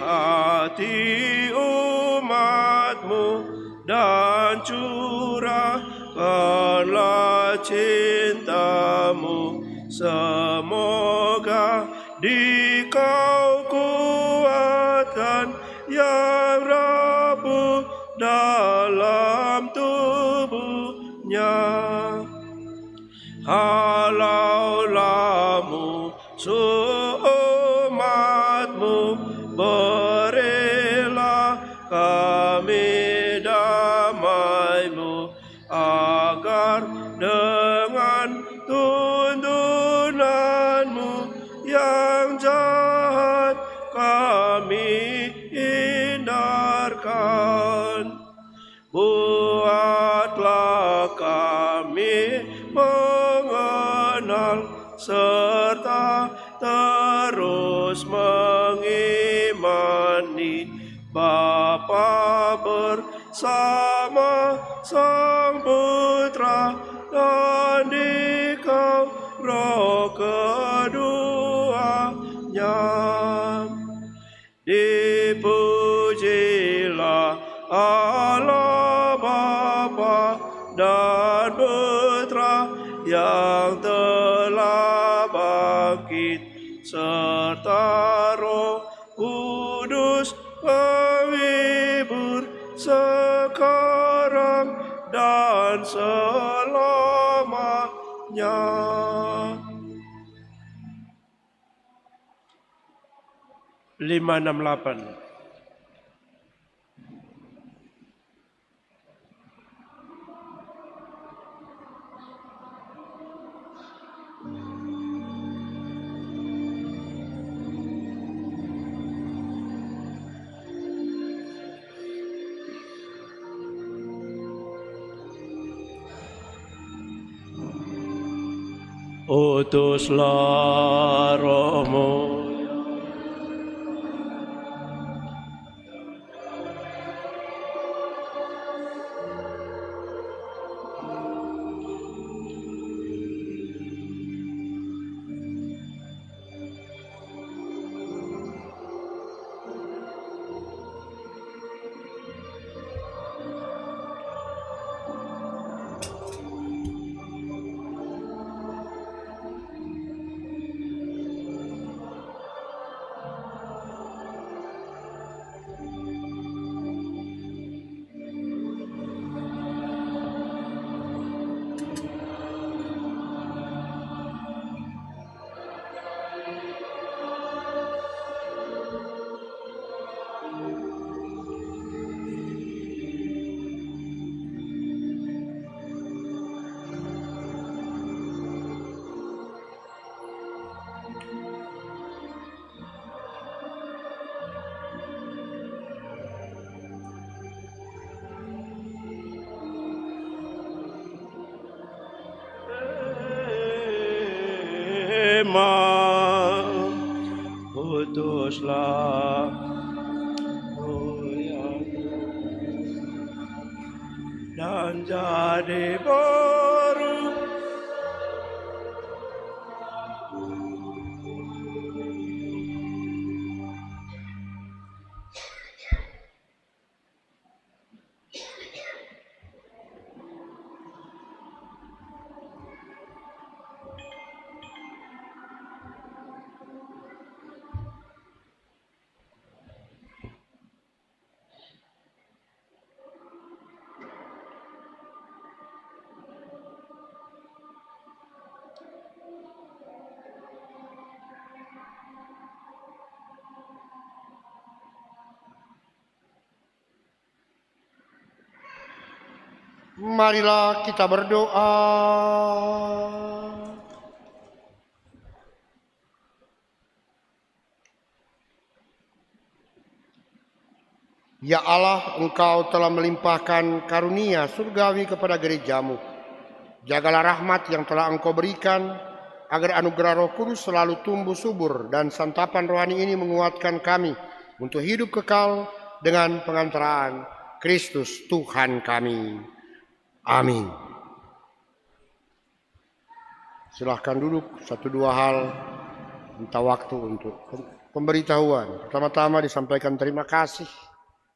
hati umatmu dan curahkanlah cintamu. Semoga dikau kuatkan yang rapuh dalam tubuhnya. Halaulah musuh umatmu, berilah kami damai-Mu, agar dengan tuntunanmu yang jahat kami hindarkan. Buatlah kami mengenal serta terus mengimani Bapa bersama Sang Putra dan Dikau Roh keduanya. Dipujilah Allah Bapa dan Putra yang telah bangkit, serta Roh Kudus penghibur sekarang dan selamanya. Lima enam delapan. Utuslah Roh-Mu, utuslah dan jadi baru. Marilah kita berdoa. Ya Allah, Engkau telah melimpahkan karunia surgawi kepada gerejamu. Jagalah rahmat yang telah Engkau berikan, agar anugerah Roh Kudus selalu tumbuh subur dan santapan rohani ini menguatkan kami untuk hidup kekal dengan pengantaraan Kristus Tuhan kami. Amin. Silahkan duduk, 1-2 hal minta waktu untuk pemberitahuan. Pertama-tama disampaikan terima kasih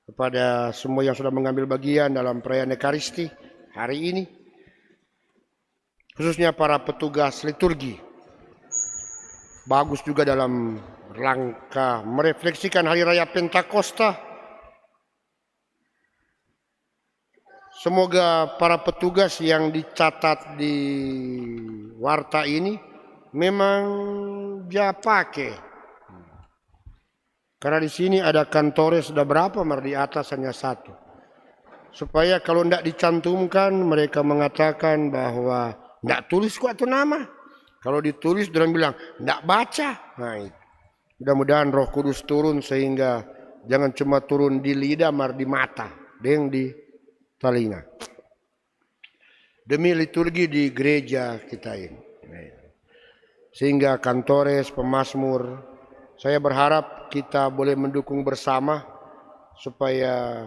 kepada semua yang sudah mengambil bagian dalam perayaan Ekaristi hari ini, khususnya para petugas liturgi. Bagus juga dalam rangka merefleksikan Hari Raya Pentakosta. Semoga para petugas yang dicatat di warta ini memang dia pakai. Karena di sini ada kantores sudah berapa, di atas hanya satu. Supaya kalau tidak dicantumkan mereka mengatakan bahwa tidak tulis kok itu nama. Kalau ditulis orang bilang tidak baca. Nah, itu. Mudah-mudahan Roh Kudus turun sehingga jangan cuma turun di lidah, di mata, dan di telinga. Demi liturgi di gereja kita ini. Sehingga kantores, pemazmur, saya berharap kita boleh mendukung bersama supaya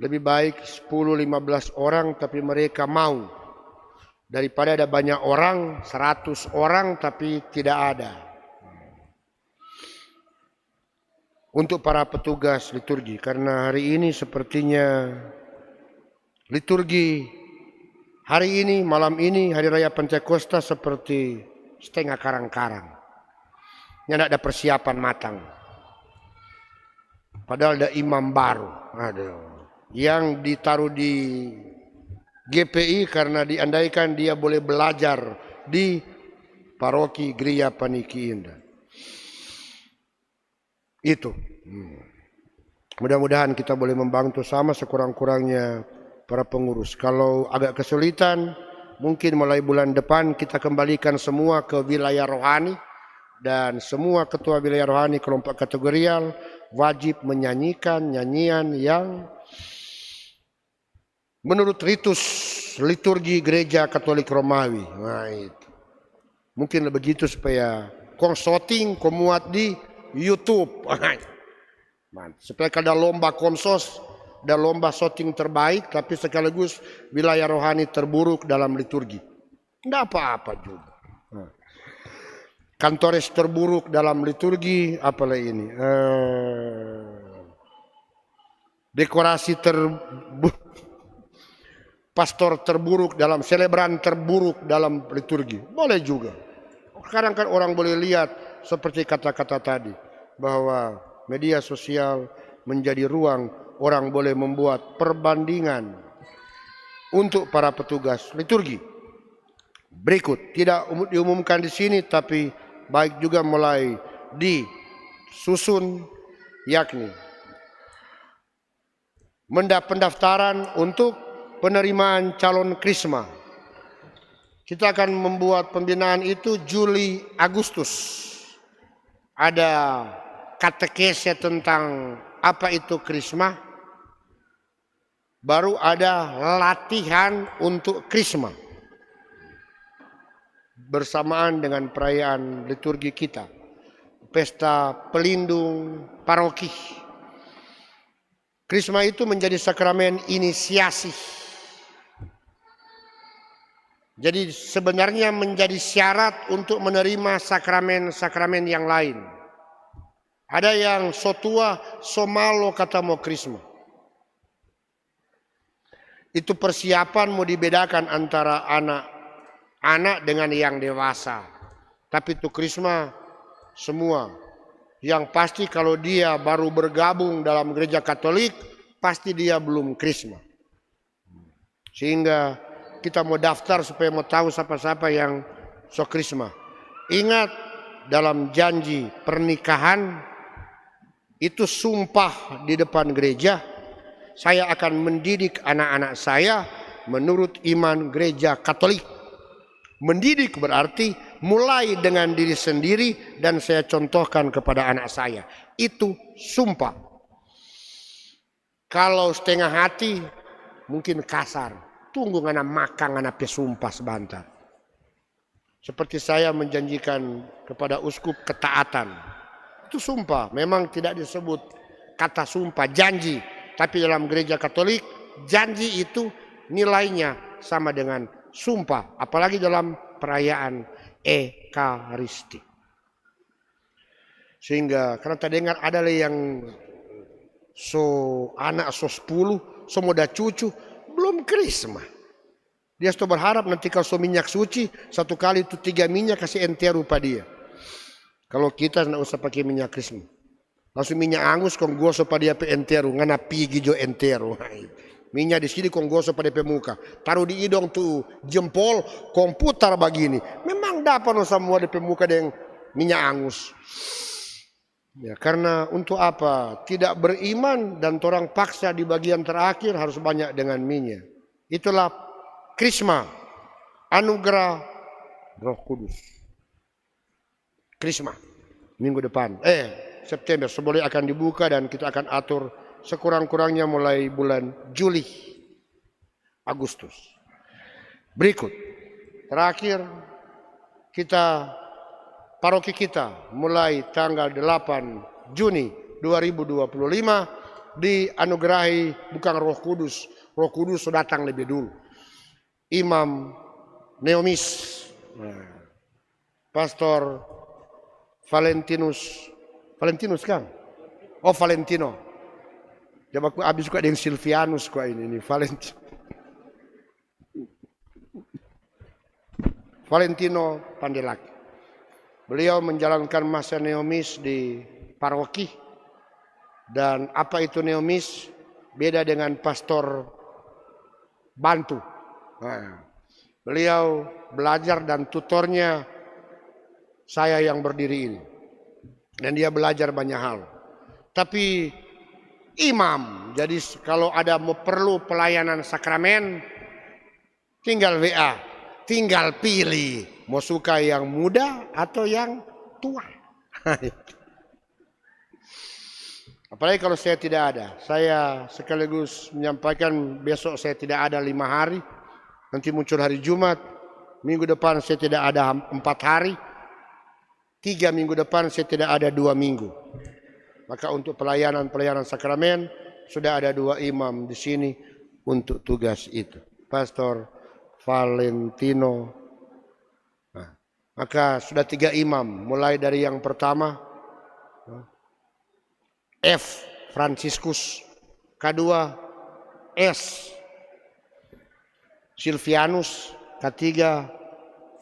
lebih baik 10-15 orang tapi mereka mau. Daripada ada banyak orang, 100 orang tapi tidak ada. Untuk para petugas liturgi, karena hari ini sepertinya liturgi hari ini, malam ini, Hari Raya Pentakosta seperti setengah karang-karang. Yang tidak ada persiapan matang. Padahal ada imam baru. Yang ditaruh di GPI karena diandaikan dia boleh belajar di paroki Gereja Paniki Indah. Itu. Mudah-mudahan kita boleh membantu sama sekurang-kurangnya para pengurus. Kalau agak kesulitan, mungkin mulai bulan depan kita kembalikan semua ke wilayah rohani. Dan semua ketua wilayah rohani kelompok kategorial wajib menyanyikan nyanyian yang menurut ritus liturgi Gereja Katolik Romawi. Nah, itu. Mungkin begitu supaya konsoting muat di YouTube. Supaya ada lomba konsos, ada lomba shooting terbaik, tapi sekaligus wilayah rohani terburuk dalam liturgi. Tidak apa-apa juga. Kantores terburuk dalam liturgi, apalah ini? Dekorasi terburuk, pastor terburuk dalam, selebran terburuk dalam liturgi. Boleh juga. Sekarang kan orang boleh lihat seperti kata-kata tadi, bahwa media sosial menjadi ruang orang boleh membuat perbandingan untuk para petugas liturgi. Berikut, tidak diumumkan di sini, tapi baik juga mulai disusun, yakni pendaftaran untuk penerimaan calon krisma. Kita akan membuat pembinaan itu Juli Agustus. Ada katekese tentang apa itu krisma. Baru ada latihan untuk krisma. Bersamaan dengan perayaan liturgi kita, pesta pelindung paroki. Krisma itu menjadi sakramen inisiasi. Jadi sebenarnya menjadi syarat untuk menerima sakramen-sakramen yang lain. Ada yang so tua, so malo kata mau krisma. Itu persiapan mau dibedakan antara anak dengan yang dewasa. Tapi itu krisma semua. Yang pasti kalau dia baru bergabung dalam gereja Katolik, pasti dia belum krisma. Sehingga kita mau daftar supaya mau tahu siapa-siapa yang so krisma. Ingat, dalam janji pernikahan itu sumpah di depan gereja, saya akan mendidik anak-anak saya menurut iman gereja Katolik. Mendidik berarti mulai dengan diri sendiri dan saya contohkan kepada anak saya. Itu sumpah. Kalau setengah hati mungkin kasar. Tunggu ngana makan ngana pesumpah sebentar. Seperti saya menjanjikan kepada uskup ketaatan. Itu sumpah. Memang tidak disebut kata sumpah, janji. Tapi dalam gereja Katolik janji itu nilainya sama dengan sumpah, apalagi dalam perayaan Ekaristi. Sehingga karena tak dengar ada yang anak 10, semua dah cucu, belum krisma. Dia sudah berharap nanti kalau minyak suci, satu kali itu 3 minyak kasih enteru pada dia. Kalau kita tidak usah pakai minyak krisma. Langsung minyak angus kong gosok pada dia pe enteru, ngana pigi jo enteru. Minyak di sini kong gosok pada pe muka. Taruh di hidung tuh jempol, kong putar begini. Memang dapat semua di pe muka dengan minyak angus. Ya, karena untuk apa? Tidak beriman dan orang paksa di bagian terakhir harus banyak dengan minyak. Itulah krisma, anugerah Roh Kudus. Krisma minggu depan, September sebelum akan dibuka dan kita akan atur sekurang-kurangnya mulai bulan Juli, Agustus. Berikut, terakhir paroki kita mulai tanggal 8 Juni 2025 dianugerahi bukan Roh Kudus. Roh Kudus sudah datang lebih dulu. Imam Neomis, Pastor Valentinus kan? Oh Valentino. Coba aku habis juga dengan Silvianus kok ini Valentino Pandelaki. Beliau menjalankan masa Neomis di paroki. Dan apa itu Neomis? Beda dengan pastor bantu. Nah, beliau belajar dan tutornya saya yang berdiri ini. Dan dia belajar banyak hal. Tapi imam, jadi kalau ada perlu pelayanan sakramen, tinggal WA, tinggal pilih. Mau suka yang muda atau yang tua. Apalagi kalau saya tidak ada. Saya sekaligus menyampaikan besok saya tidak ada 5 hari. Nanti muncul hari Jumat. Minggu depan saya tidak ada 4 hari. 3 minggu depan saya tidak ada 2 minggu. Maka untuk pelayanan sakramen sudah ada 2 imam di sini untuk tugas itu. Pastor Valentino. Maka sudah 3 imam, mulai dari yang pertama F. Franciscus, kedua S. Silvianus, ketiga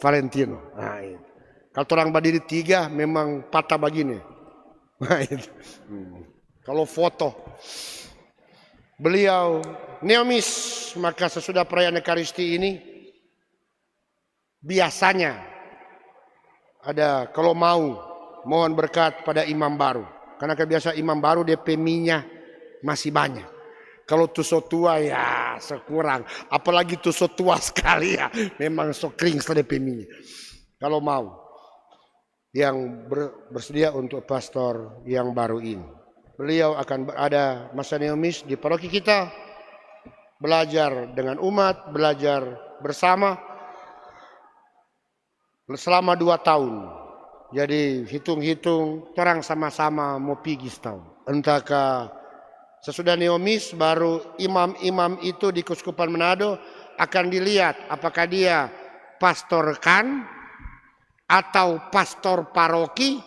Valentino. Nah, itu. Kalau orang berdiri 3 memang patah begini. Nah, itu. Kalau foto beliau Neomis, maka sesudah perayaan Ekaristi ini biasanya ada kalau mohon berkat pada imam baru. Karena kebiasaan imam baru DP minyak masih banyak. Kalau tuso tua ya sekurang. Apalagi tuso tua sekali ya. Memang so kering sekali DP minyak. Kalau mau. Yang bersedia untuk pastor yang baru ini. Beliau akan berada masa Neomis di paroki kita. Belajar dengan umat. Belajar bersama. Selama 2 tahun. Jadi hitung-hitung orang sama-sama mau pergi setahun. Entahkah sesudah Neomis baru imam-imam itu di Keuskupan Manado akan dilihat apakah dia pastor kan atau pastor paroki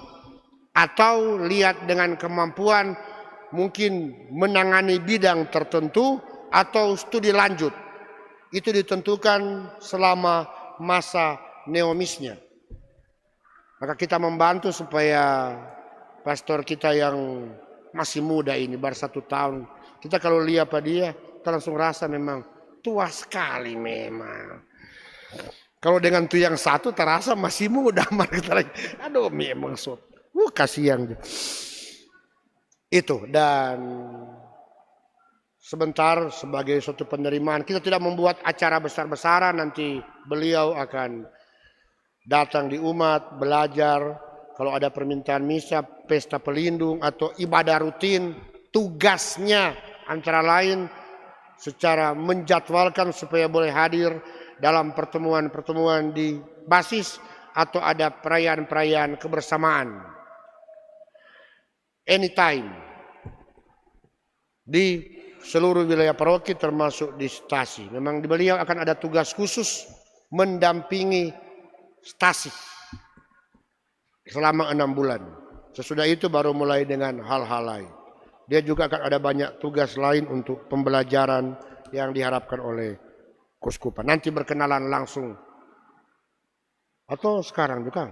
atau lihat dengan kemampuan mungkin menangani bidang tertentu atau studi lanjut. Itu ditentukan selama masa Neomisnya. Maka kita membantu supaya pastor kita yang masih muda ini baru 1 tahun. Kita kalau lihat pada dia, kita langsung rasa memang tua sekali memang. Kalau dengan tuh yang satu terasa masih muda. Aduh memang kasihan. Itu dan sebentar sebagai suatu penerimaan. Kita tidak membuat acara besar-besaran, nanti beliau akan datang di umat, belajar, kalau ada permintaan misa, pesta pelindung, atau ibadah rutin, tugasnya antara lain secara menjadwalkan supaya boleh hadir dalam pertemuan-pertemuan di basis atau ada perayaan-perayaan kebersamaan. Anytime. Di seluruh wilayah paroki termasuk di stasi. Memang beliau akan ada tugas khusus mendampingi stasi selama 6 bulan. Sesudah itu baru mulai dengan hal-hal lain. Dia juga akan ada banyak tugas lain untuk pembelajaran yang diharapkan oleh Kuskupan. Nanti berkenalan langsung. Atau sekarang juga,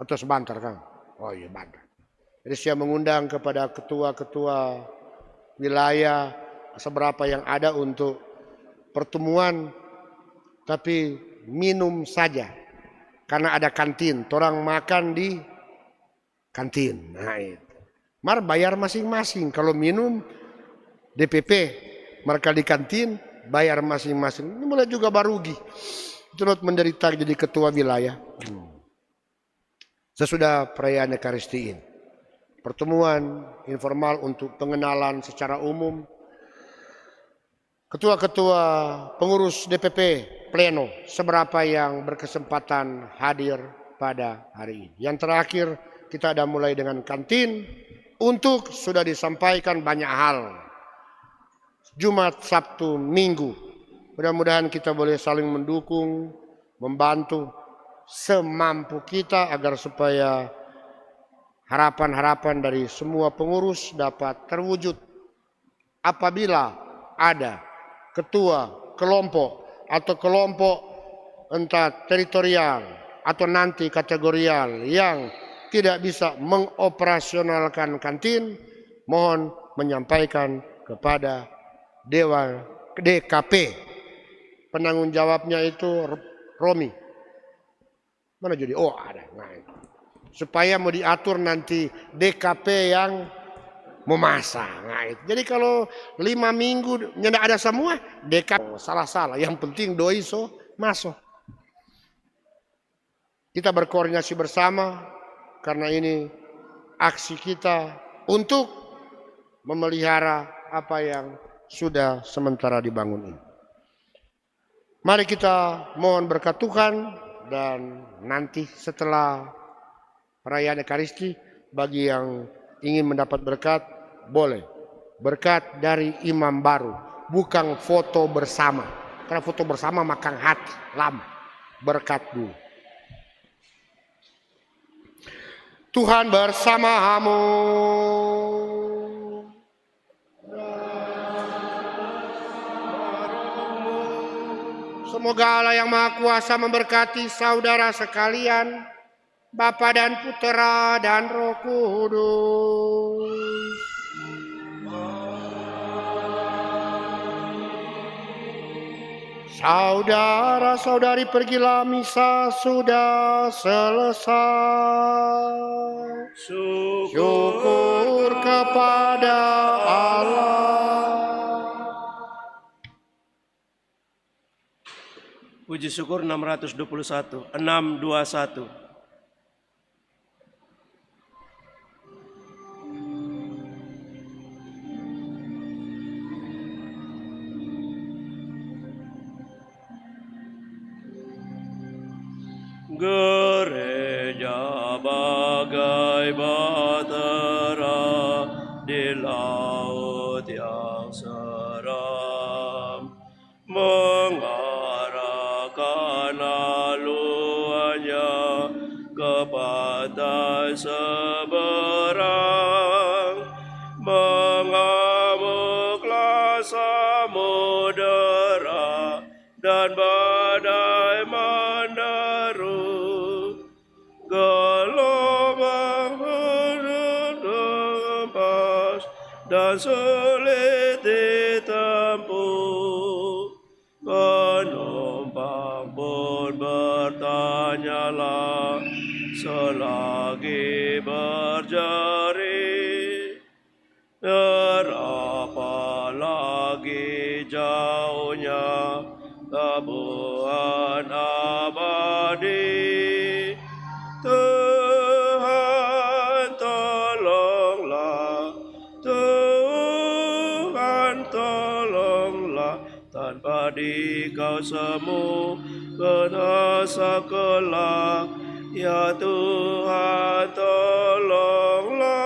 atau sebentar Kang. Oh iya bentar. Jadi saya mengundang kepada ketua-ketua wilayah seberapa yang ada untuk pertemuan, tapi minum saja. Karena ada kantin, orang makan di kantin. Nah itu. Mar bayar masing-masing. Kalau minum DPP, mereka di kantin bayar masing-masing. Ini mulai juga barugi. Turut menderita jadi ketua wilayah. Sesudah perayaan Ekaristi ini, pertemuan informal untuk pengenalan secara umum. Ketua-ketua pengurus DPP pleno seberapa yang berkesempatan hadir pada hari ini. Yang terakhir kita ada mulai dengan kantin. Untuk sudah disampaikan banyak hal. Jumat, Sabtu, Minggu. Mudah-mudahan kita boleh saling mendukung, membantu semampu kita agar supaya harapan-harapan dari semua pengurus dapat terwujud. Apabila ada ketua kelompok atau kelompok entah teritorial atau nanti kategorial yang tidak bisa mengoperasionalkan kantin, mohon menyampaikan kepada Dewan DKP. Penanggung jawabnya itu Romi. Mana jadi? Oh ada. Nah, supaya mau diatur nanti DKP yang memasak. Nah, itu. Jadi kalau 5 minggu tidak ada semua, DKP salah-salah. Yang penting doi so masuk. Kita berkoordinasi bersama. Karena ini aksi kita untuk memelihara apa yang sudah sementara dibangun ini. Mari kita mohon berkat Tuhan dan nanti setelah perayaan Ekaristi bagi yang ingin mendapat berkat boleh. Berkat dari imam baru, bukan foto bersama. Karena foto bersama makan hati, lama. Berkat dulu. Tuhan bersamamu. Semoga Allah yang Maha Kuasa memberkati saudara sekalian, Bapa dan Putera dan Roh Kudus. Saudara-saudari, pergilah, misa sudah selesai. Syukur kepada Allah. Puji syukur 621, 621. Gereja bagai batera di laut yang seram, mengarahkan haluannya ke pantai seberang, mengamuklah samudera dan badai menderu. Gelombang lepas dan sulit ditempuh. Penumpang pun bertanyalah selagi berjerit, berapa lagi jauhnya tabuhan abadi. Tuhan tolonglah, Tuhan tolonglah, tanpa Dikau semua binasa kelak, ya Tuhan tolonglah.